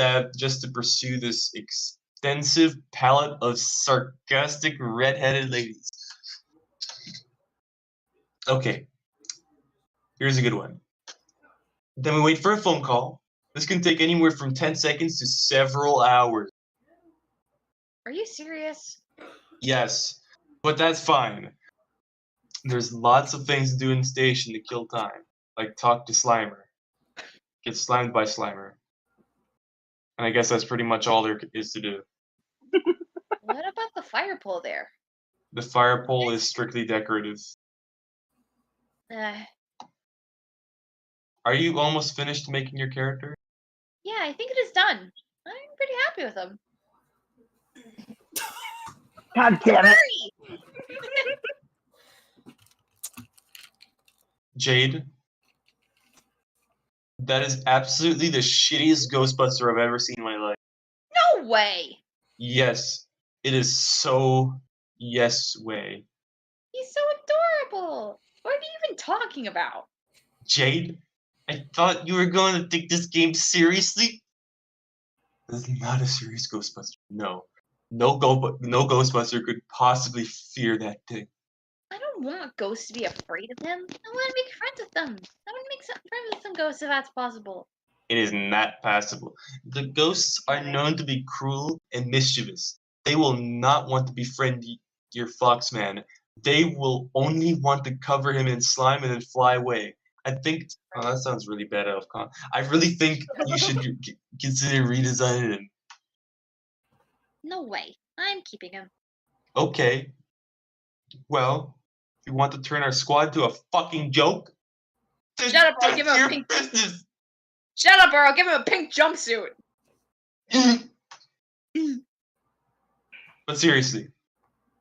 to pursue this extensive palette of sarcastic red-headed ladies. Okay, here's a good one. Then we wait for a phone call. This can take anywhere from 10 seconds to several hours. Are you serious? Yes, but that's fine. There's lots of things to do in the station to kill time, like talk to Slimer, get slimed by Slimer. And I guess that's pretty much all there is to do. What about the fire pole there? The fire pole is strictly decorative. Are you almost finished making your character? Yeah, I think it is done. I'm pretty happy with him. God damn it! Jade, that is absolutely the shittiest Ghostbuster I've ever seen in my life. No way! Yes, it is so yes way. He's so adorable! What are you even talking about? Jade, I thought you were going to take this game seriously? This is not a serious Ghostbuster. No. No Ghostbuster could possibly fear that thing. I don't want ghosts to be afraid of him. I want to make friends with them. I want to make friends with some ghosts if that's possible. It is not possible. The ghosts are known to be cruel and mischievous. They will not want to befriend your Foxman. They will only want to cover him in slime and then fly away. I think. Oh, that sounds really bad out of con. I really think you should consider redesigning him. No way. I'm keeping him. Okay. Well, You want to turn our squad to a fucking joke? Shut up, bro. Give him a pink. business. Shut up, bro. Give him a pink jumpsuit. But seriously,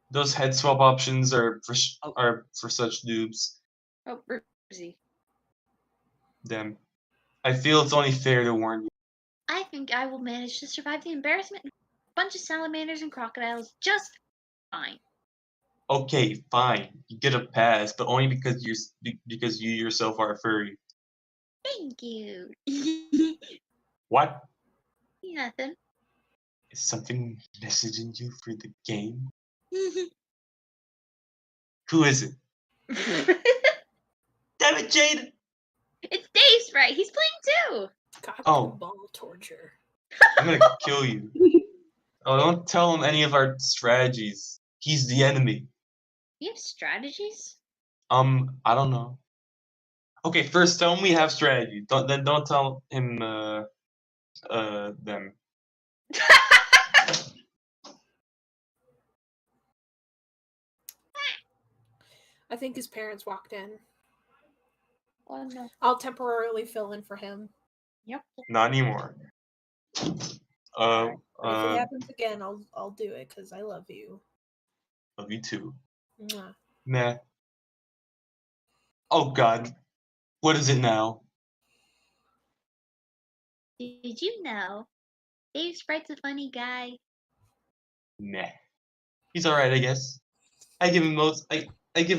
those head swap options are for such noobs. Oh, Rosie. Damn. I feel it's only fair to warn you. I think I will manage to survive the embarrassment. A bunch of salamanders and crocodiles just fine. Okay, fine. You get a pass, but only because you yourself are a furry. Thank you. What? Nothing. Is something messaging you for the game? Who is it? Damn it, Jade! It's Dave Sprite. He's playing too. Cock Oh. and ball torture. I'm gonna kill you. Oh, don't tell him any of our strategies. He's the enemy. You have strategies? I don't know. Okay, first tell him we have strategy. Don't tell him them. I think his parents walked in. Oh no. I'll temporarily fill in for him. Yep. Not anymore. But if it happens again, I'll do it because I love you. Love you too. Mwah. Nah. Oh God. What is it now? Did you know Dave Sprite's a funny guy? Nah. He's alright, I guess. I give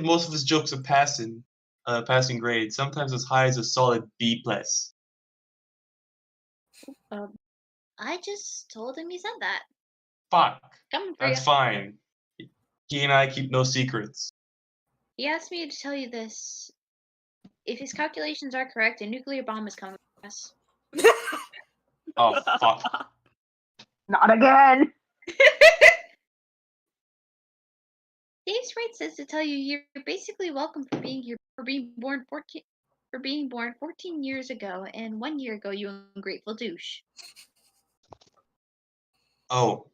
most of his jokes a passing grade, sometimes as high as a solid B+. I just told him you said that. Fuck. Coming for That's you. fine. He and I keep no secrets. He asked me to tell you this. If his calculations are correct, a nuclear bomb is coming for us. Oh fuck. Not again! Dave Sprite says to tell you you're basically welcome for being born 14 years ago, and 1 year ago you ungrateful douche. Oh.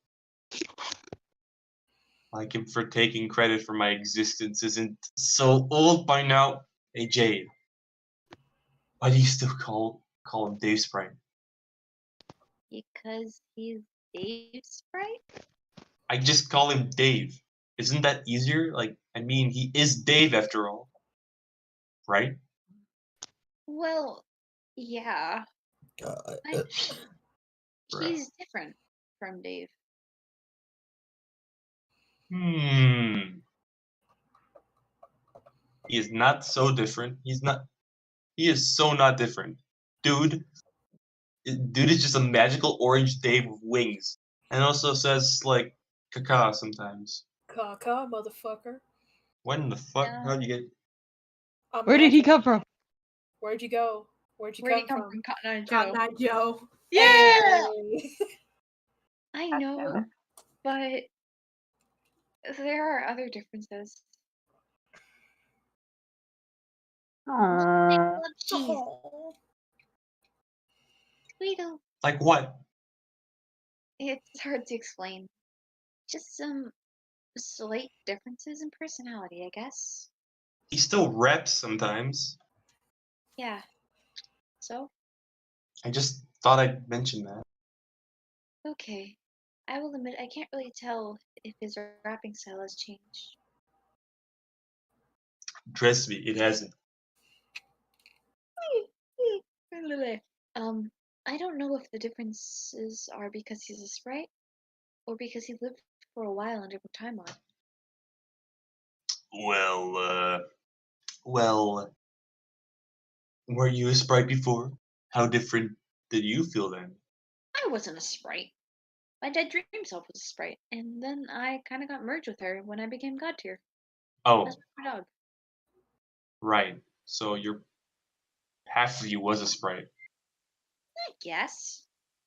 Like him for taking credit for my existence isn't so old by now. Hey Jade. Why do you still call him Dave Sprite? Because he's Dave Sprite? I just call him Dave. Isn't that easier? Like, I mean, he is Dave after all. Right? Well, yeah. He's different from Dave. He is not so different. He is so not different. Dude is just a magical orange Dave with wings. And also says, like, caca sometimes. Caca, motherfucker. When the fuck? How'd you get... Where did he come from? Where'd you go? Where'd you come from? Cotton Eye Joe. Cotton Eye Joe. Yeah! Hey. I know, but there are other differences. I love cheese. Oh. Tweedle. Like what? It's hard to explain. Just some slight differences in personality, I guess. He still reps sometimes. Yeah. So? I just thought I'd mention that. Okay. I will admit I can't really tell if his rapping style has changed. Trust me, it hasn't. I don't know if the differences are because he's a sprite or because he lived for a while in a different timeline. Well, were you a sprite before? How different did you feel then? I wasn't a sprite. My dead dream self was a sprite, and then I kind of got merged with her when I became god tier. Oh, That's my dog. right. So half of you was a sprite. I guess.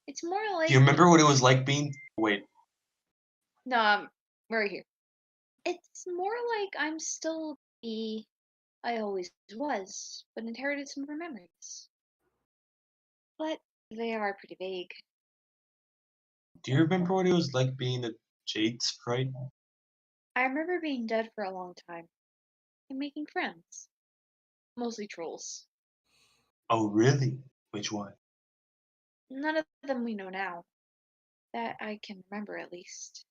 It's more like. Do you remember what it was like being... Wait. No, right here. It's more like I'm still the I always was, but inherited some of her memories. But they are pretty vague. Do you remember what it was like being a jade sprite? I remember being dead for a long time. and making friends. Mostly trolls. Oh, really? Which one? None of them we know now. That I can remember, at least.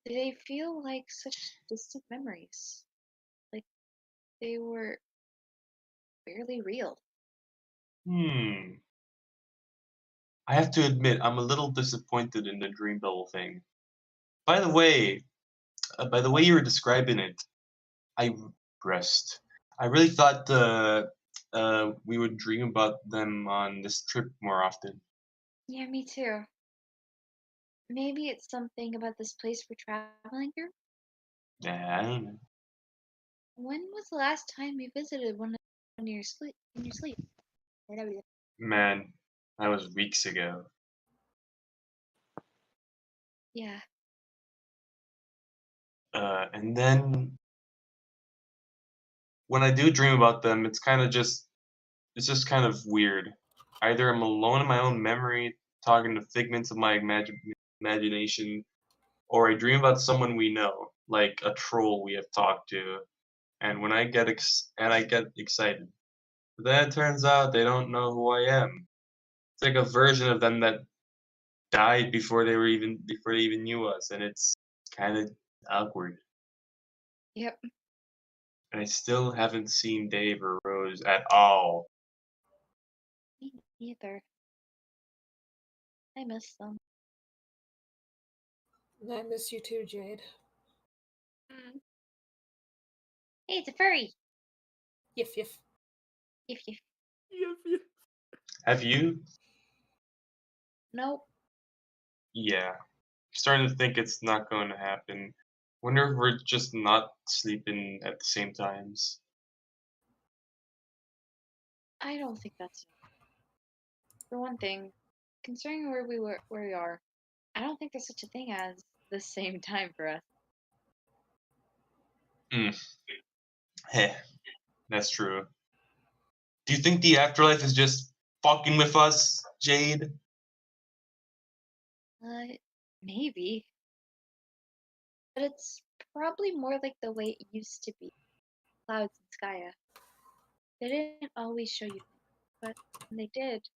They feel like such distant memories. Like they were barely real. I have to admit, I'm a little disappointed in the dream bubble thing. By the way, you were describing it, I rest. I really thought we would dream about them on this trip more often. Yeah, me too. Maybe it's something about this place we're traveling through? Nah, I don't know. When was the last time you visited one in your sleep? In your sleep? Man, that was weeks ago. Yeah. And then when I do dream about them, it's just kind of weird. Either I'm alone in my own memory, talking to figments of my imagination, or I dream about someone we know, like a troll we have talked to, and when I get excited. But then it turns out they don't know who I am. It's like a version of them that died before they even knew us, and it's kind of awkward. Yep. And I still haven't seen Dave or Rose at all. Me neither. I miss them. I miss you too, Jade. Hey, it's a furry. Yiff yiff. If you. Yiff yiff. Have you? Nope. Yeah. Starting to think it's not going to happen. Wonder if we're just not sleeping at the same times. I don't think that's. For one thing, considering where we are, I don't think there's such a thing as the same time for us. Hmm. Heh. That's true. Do you think the afterlife is just fucking with us, Jade? Maybe. But it's probably more like the way it used to be. Clouds and Skya. They didn't always show you things, but when they did,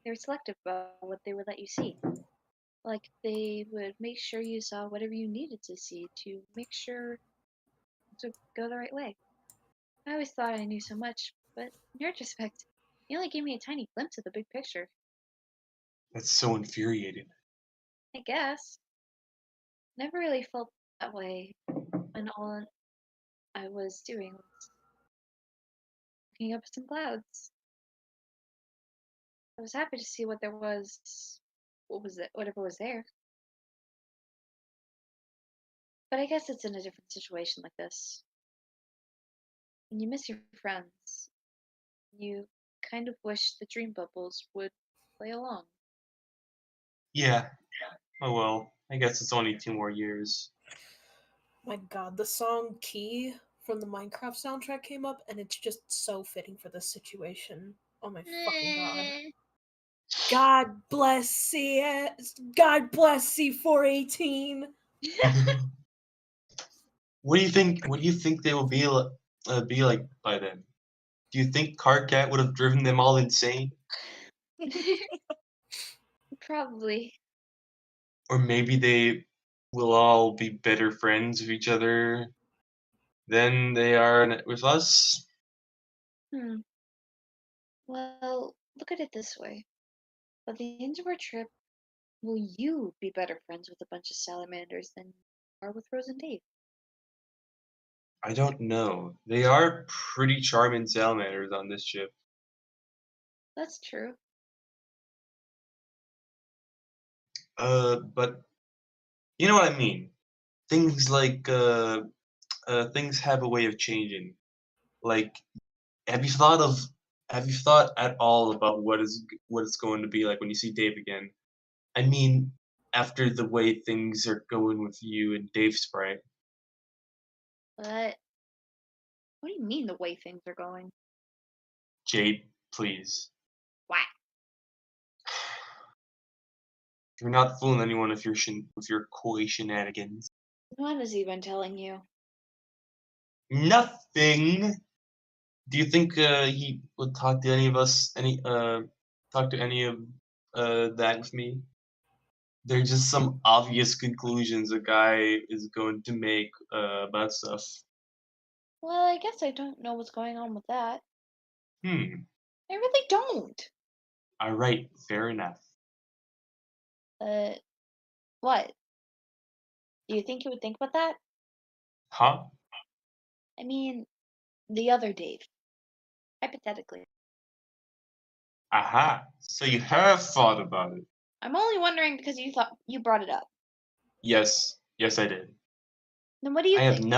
they were selective about what they would let you see. Like they would make sure you saw whatever you needed to see to make sure to go the right way. I always thought I knew so much, but in retrospect, you only gave me a tiny glimpse of the big picture. That's so infuriating. I guess. Never really felt that way when all I was doing was looking up at some clouds. I was happy to see what there was, whatever was there. But I guess it's in a different situation like this. When you miss your friends, you kind of wish the dream bubbles would play along. Yeah. Oh well. I guess it's only 2 more years. My god, the song Key from the Minecraft soundtrack came up, and it's just so fitting for this situation. Oh my fucking god. God bless C. God bless C418. What do you think? What do you think they will be like by then? Do you think Carcat would have driven them all insane? Probably. Or maybe they will all be better friends with each other than they are with us? Hmm. Well, look at it this way. By the end of our trip, will you be better friends with a bunch of salamanders than you are with Rose and Dave? I don't know. They are pretty charming salamanders on this ship. That's true. But you know what I mean. Things like things have a way of changing. Like, have you thought of have you thought at all about what it's going to be like when you see Dave again? I mean, after the way things are going with you and Dave Sprite. But what do you mean the way things are going? Jade, please. Why? You're not fooling anyone with your coy shenanigans. What has he been telling you? Nothing. Do you think he would talk to any of us? Talk to any of that with me? They're just some obvious conclusions a guy is going to make about stuff. Well, I guess I don't know what's going on with that. Hmm. I really don't. All right. Fair enough. What? Do you think he would think about that? Huh? I mean, the other Dave. Hypothetically. Aha. So you have thought about it. I'm only wondering because you brought it up. Yes. Yes, I did. Then what do you I have think?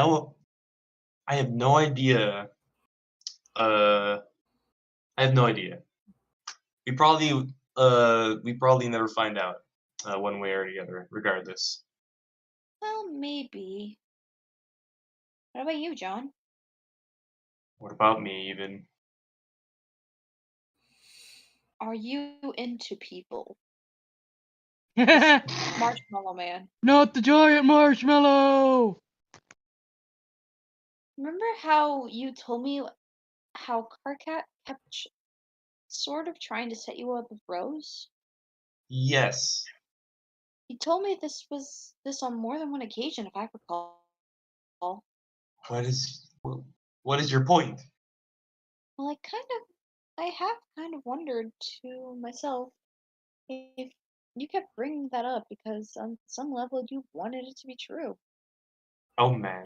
I have no idea. I have no idea. We probably never find out one way or the other, regardless. Well, maybe. What about you, John? What about me, even? Are you into people? Marshmallow Man. Not the giant marshmallow! Remember how you told me how Carcat kept sort of trying to set you up with Rose? Yes. You told me this on more than one occasion, if I recall. What is your point? Well, I have kind of wondered to myself if you kept bringing that up because on some level you wanted it to be true. Oh man.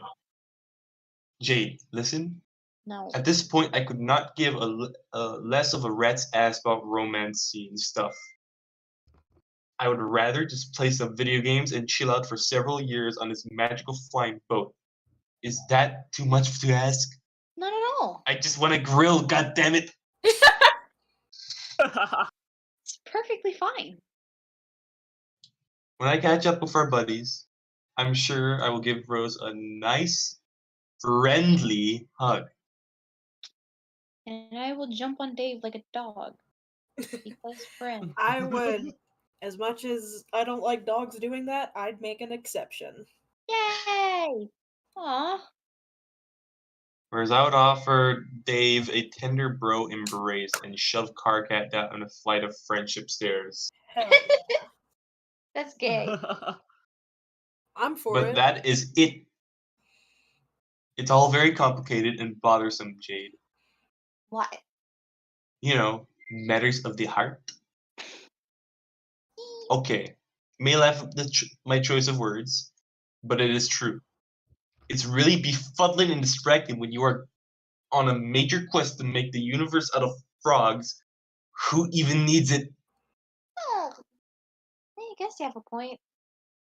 Jade, listen. No. At this point, I could not give a less of a rat's ass about romance scene stuff. I would rather just play some video games and chill out for several years on this magical flying boat. Is that too much to ask? Not at all. I just want to grill, goddammit! It's perfectly fine. When I catch up with our buddies, I'm sure I will give Rose a nice, friendly hug. And I will jump on Dave like a dog. Because friend. I would. As much as I don't like dogs doing that, I'd make an exception. Yay! Aw. Whereas I would offer Dave a tender bro embrace and shove Carcat down a flight of friendship stairs. Hell yeah. That's gay. I'm for But it. that is it. It's all very complicated and bothersome, Jade. What? You know, matters of the heart. Okay, may laugh at my choice of words, but it is true. It's really befuddling and distracting when you are on a major quest to make the universe out of frogs. Who even needs it? Oh, I guess you have a point.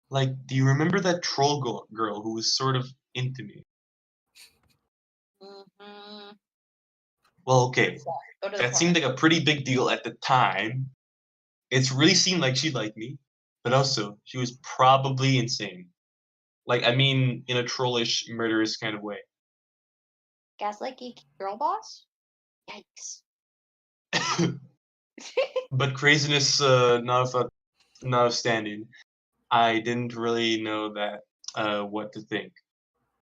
Like, do you remember that troll girl who was sort of into me? Mm-hmm. Well, okay, Go to the that seemed like a pretty big deal at the time. It's really seemed like she liked me, but also she was probably insane. Like, I mean, in a trollish, murderous kind of way. Gaslight Geek Girl Boss? Yikes. But craziness notwithstanding, I didn't really know that what to think.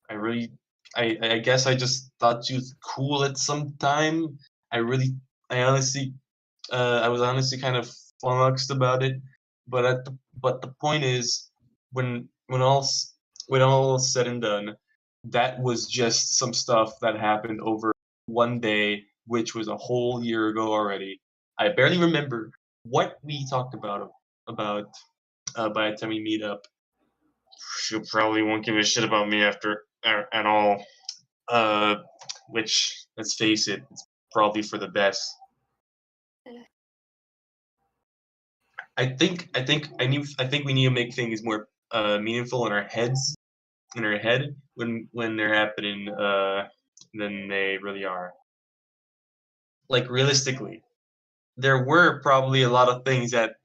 I guess I just thought she was cool at some time. I honestly, I was honestly kind of flummoxed about it. But the point is, when all is said and done, that was just some stuff that happened over one day, which was a whole year ago already. I barely remember what we talked about by the time we meet up. She probably won't give a shit about me after at all. Which, let's face it, it's probably for the best. I think we need to make things more meaningful in our head when they're happening than they really are. Like realistically, there were probably a lot of things that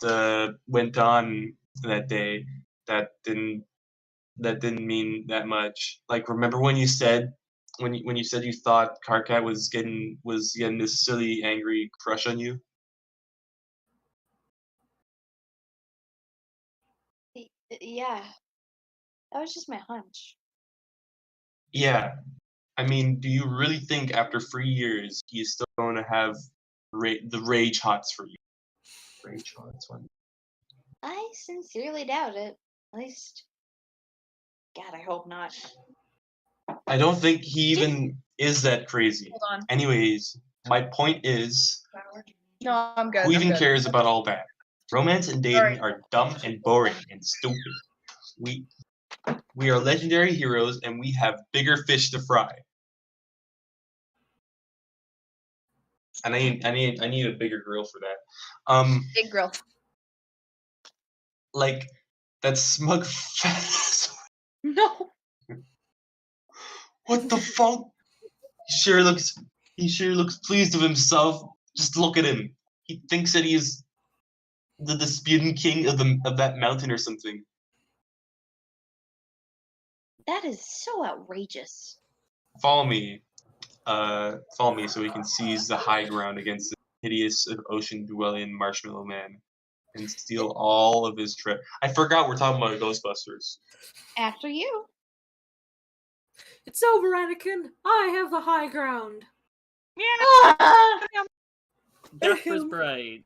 went on that day that didn't mean that much. Like remember when you said when you said you thought Carcat was getting this silly angry crush on you? Yeah. That was just my hunch. Yeah, I mean, do you really think after 3 years he's still going to have the rage hots for you? Rage hots, one. I sincerely doubt it. At least, God, I hope not. I don't think he even is that crazy. Hold on. Anyways, my point is, No, I'm good. who I'm even good. cares about all that? Romance and dating Alright. are dumb and boring and stupid. We are legendary heroes and we have bigger fish to fry. And I need a bigger grill for that. Big grill. Like that smug fat. No. What the fuck? He sure looks pleased with himself. Just look at him. He thinks that he is the disputing king of that mountain or something. That is so outrageous. Follow me. Follow me so we can seize the high ground against the hideous ocean-dwelling marshmallow man and steal all of his treasure. I forgot we're talking about Ghostbusters. After you. It's over, Anakin. I have the high ground. Jasper's bride.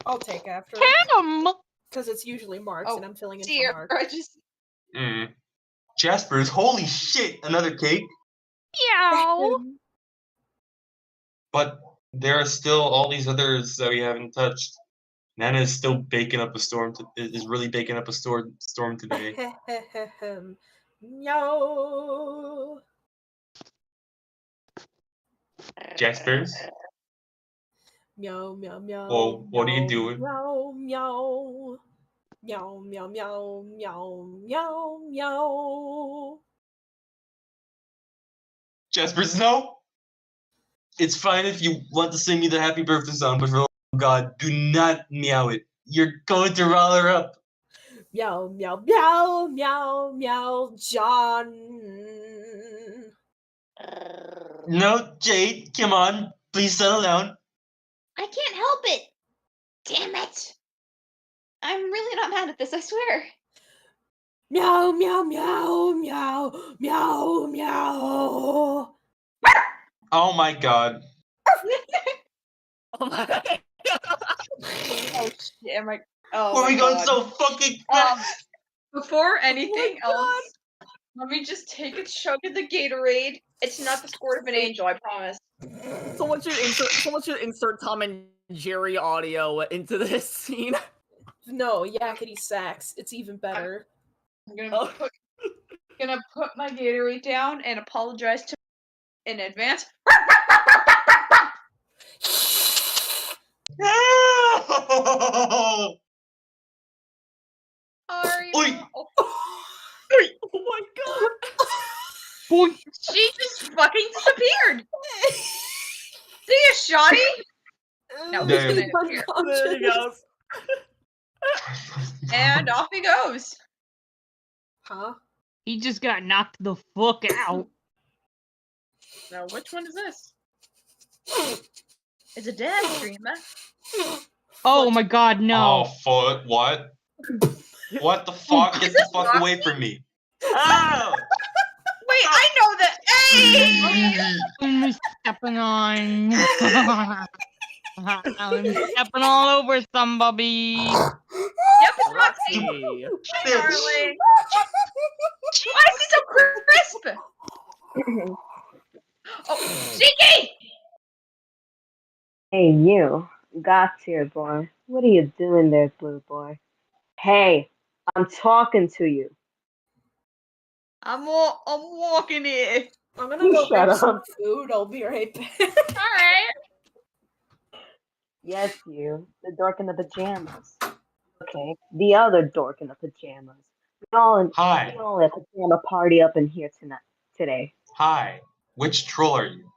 I'll take after. Him! Because it's usually Mark's, and I'm filling in Dear, for Mark. I just. Jasper's, holy shit, another cake. Meow. But there are still all these others that we haven't touched. Nana is still baking up a storm. Is really baking up a storm today. Meow. Jaspers. Meow, meow, meow. Well, what are you doing? Meow, meow. Meow, meow, meow, meow, meow, meow. Jaspers, no. It's fine if you want to sing me the happy birthday song, but for the love of God, do not meow it. You're going to rile her up. Meow, meow, meow, meow, meow, John. No, Jade, come on. Please settle down. I can't help it. Damn it. I'm really not mad at this, I swear. Meow, meow, meow, meow, meow, meow. Oh my God. Oh shit! Am I? Oh. Where are my we going God. so fucking fast? Before anything else, let me just take a chug of the Gatorade. It's not the squirt of an angel, I promise. Someone should insert Tom and Jerry audio into this scene. No, yakety sax. It's even better. I'm gonna put my Gatorade down and apologize to in advance. No! Oi! Oh my God! Boy. She just fucking disappeared. See ya, Shoddy. No, Damn. he's gonna disappear. There he goes. And off he goes. Huh? He just got knocked the fuck out. Now, which one is this? It's a dead streamer. Oh my God, no. Oh, what? What the fuck? Get the fuck away from me. Oh! Wait, I know that. Hey! I'm stepping on. I'm stepping all over somebody. Yep, it's Roxy. Hey, darling. Why is he so crisp? Oh, Shikki! Hey, you. Got here, boy. What are you doing there, blue boy? Hey, I'm talking to you. I'm walking here. I'm gonna go Shut grab some up. food. I'll be right back. Alright. Yes, you. The dork in the pajamas. Okay, the other dork in the pajamas. We all Hi. a pajama party up in here today. Hi. Which troll are you?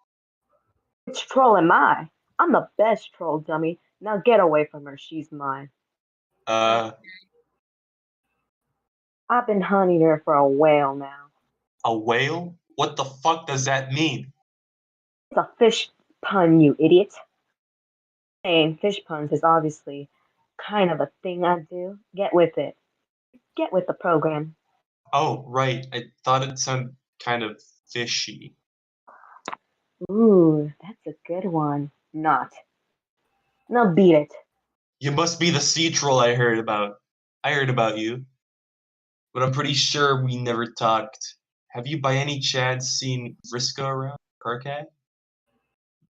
Which troll am I? I'm the best troll, dummy. Now get away from her. She's mine. I've been hunting her for a whale now. A whale? What the fuck does that mean? It's a fish pun, you idiot. Saying fish puns is obviously kind of a thing I do. Get with it. Get with the program. Oh, right. I thought it sounded kind of fishy. Ooh, that's a good one. Not. Now beat it. You must be the sea troll I heard about. I heard about you, but I'm pretty sure we never talked. Have you by any chance seen Vriska around? Karkat?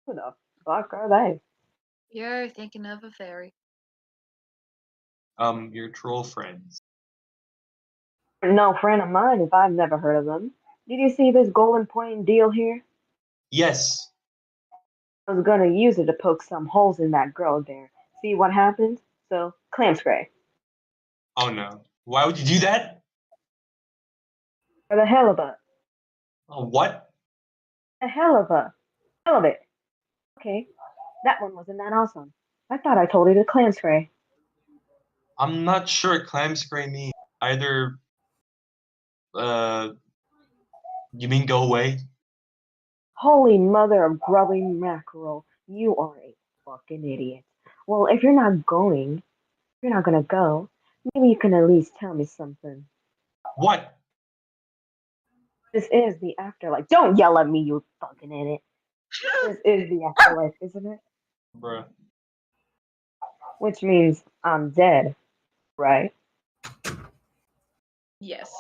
Who the fuck are they? You're thinking of a fairy. Your troll friends. No friend of mine if I've never heard of them. Did you see this golden point deal here? Yes. I was gonna use it to poke some holes in that girl there. See what happens? So, clam spray. Oh no. Why would you do that? For the hell of it. Oh, what? The hell of a. Hell of it. Okay, that one wasn't that awesome. I thought I told you to clam spray. I'm not sure clam spray means. Either, uh, you mean go away? Holy mother of grubby mackerel, you are a fucking idiot. Well, if you're not gonna go, maybe you can at least tell me something. What? This is the afterlife. Don't yell at me, you fucking idiot. This is the afterlife, isn't it? Bruh. Which means I'm dead, right? Yes.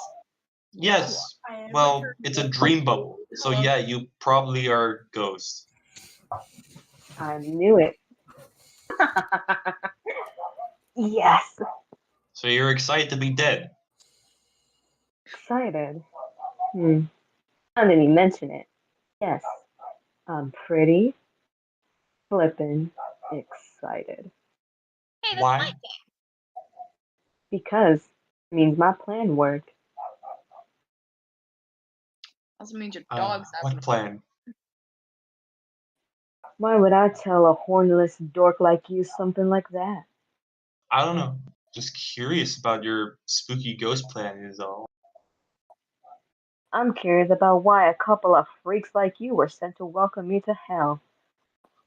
Yes. Well, it's a dream bubble. So yeah, you probably are ghost. I knew it. Yes. So you're excited to be dead. Excited. Now that you mention it, yes, I'm pretty flippin' excited. Hey, that's Why? my thing. Because it means my plan worked. Also means your dog's having What plan? Why would I tell a hornless dork like you something like that? I don't know. Just curious about your spooky ghost plan is all. I'm curious about why a couple of freaks like you were sent to welcome me to hell.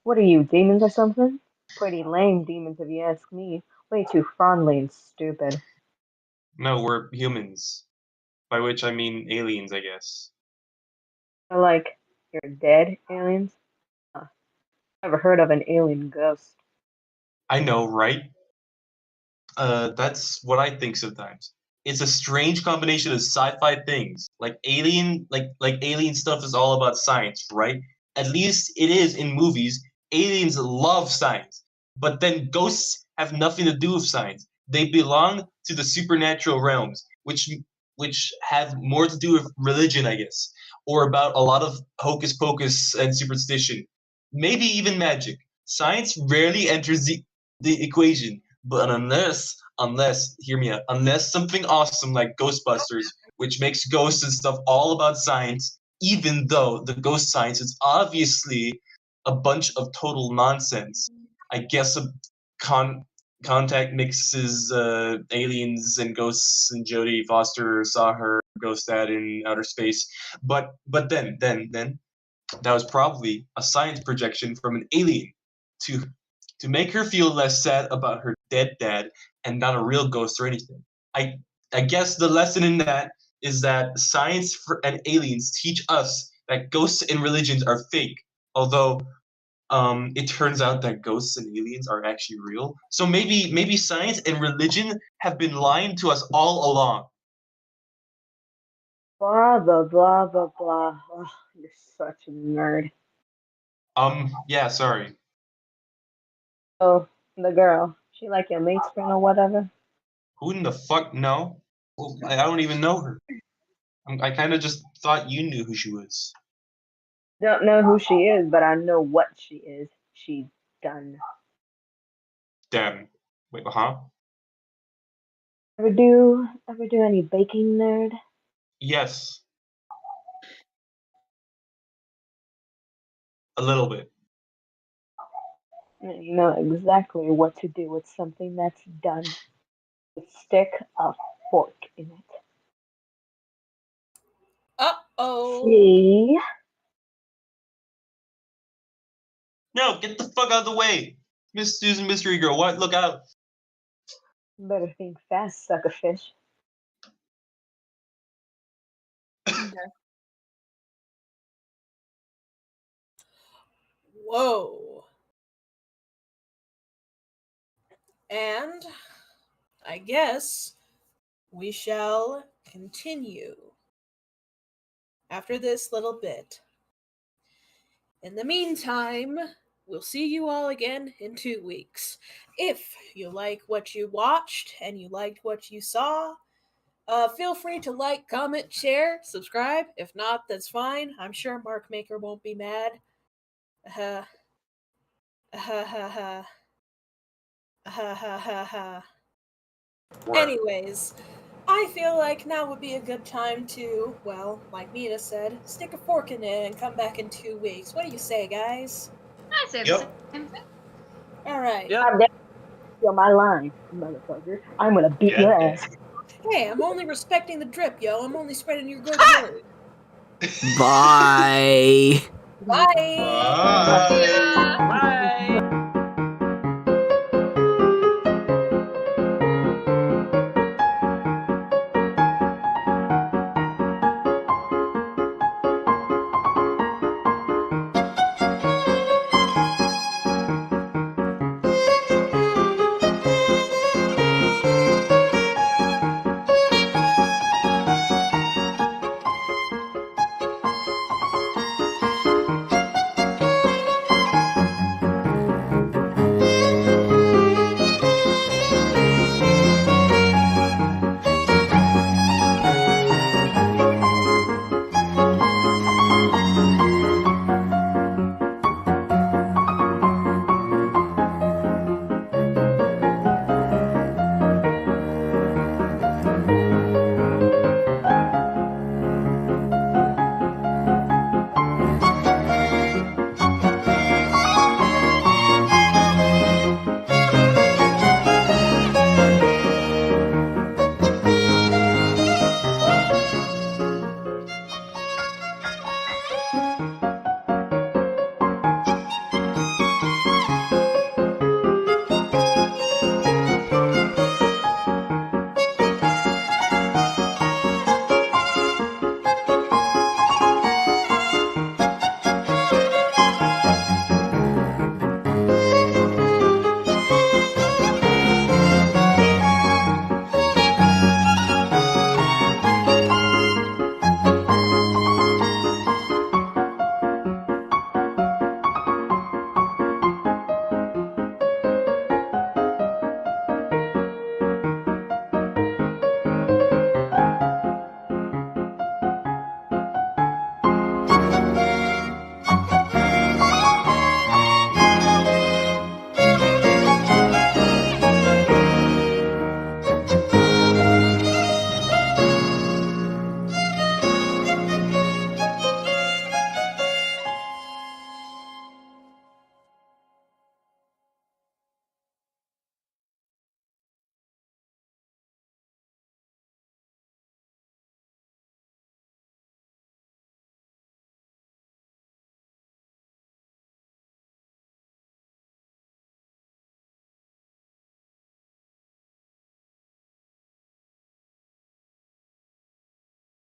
What are you, demons or something? Pretty lame demons if you ask me. Way too friendly and stupid. No, we're humans. By which I mean aliens, I guess. Like, you're dead, aliens? Huh. Never heard of an alien ghost. I know, right? That's what I think sometimes. It's a strange combination of sci-fi things. Like alien stuff is all about science, right? At least it is in movies. Aliens love science. But then ghosts have nothing to do with science. They belong to the supernatural realms, which have more to do with religion, I guess, or about a lot of hocus pocus and superstition. Maybe even magic. Science rarely enters the equation, but unless, hear me out, unless something awesome like Ghostbusters, which makes ghosts and stuff all about science, even though the ghost science is obviously a bunch of total nonsense. I guess a con contact mixes aliens and ghosts, and Jodie Foster saw her ghost dad in outer space. But then that was probably a science projection from an alien to to make her feel less sad about her dead dad and not a real ghost or anything. I I guess the lesson in that is that and aliens teach us that ghosts and religions are fake, although it turns out that ghosts and aliens are actually real. So maybe science and religion have been lying to us all along. Blah, blah, blah, blah, blah. Ugh, you're such a nerd. Yeah, sorry. Oh, the girl. She like your mate's friend or whatever? Who in the fuck know? Well, I don't even know her. I kind of just thought you knew who she was. Don't know who she is, but I know what she is. She's done. Damn. Wait, huh? Ever do any baking, nerd? Yes, a little bit. You know exactly what to do with something that's done. Stick a fork in it. Uh-oh. See? No, get the fuck out of the way, Miss Susan Mystery Girl. What? Look out! Better think fast, suckerfish. Whoa. And I guess we shall continue after this little bit. In the meantime, we'll see you all again in 2 weeks. If you like what you watched and you liked what you saw, feel free to like, comment, share, subscribe. If not, that's fine. I'm sure Mark Maker won't be mad. Ha ha ha ha. Anyways, I feel like now would be a good time to, well, like Mina said, stick a fork in it and come back in 2 weeks. What do you say, guys? I say the same thing. Alright. I'm down. Steal my line, motherfucker. I'm gonna beat your ass. Hey, I'm only respecting the drip, yo. I'm only spreading your good word. Bye. Bye. Bye. Bye.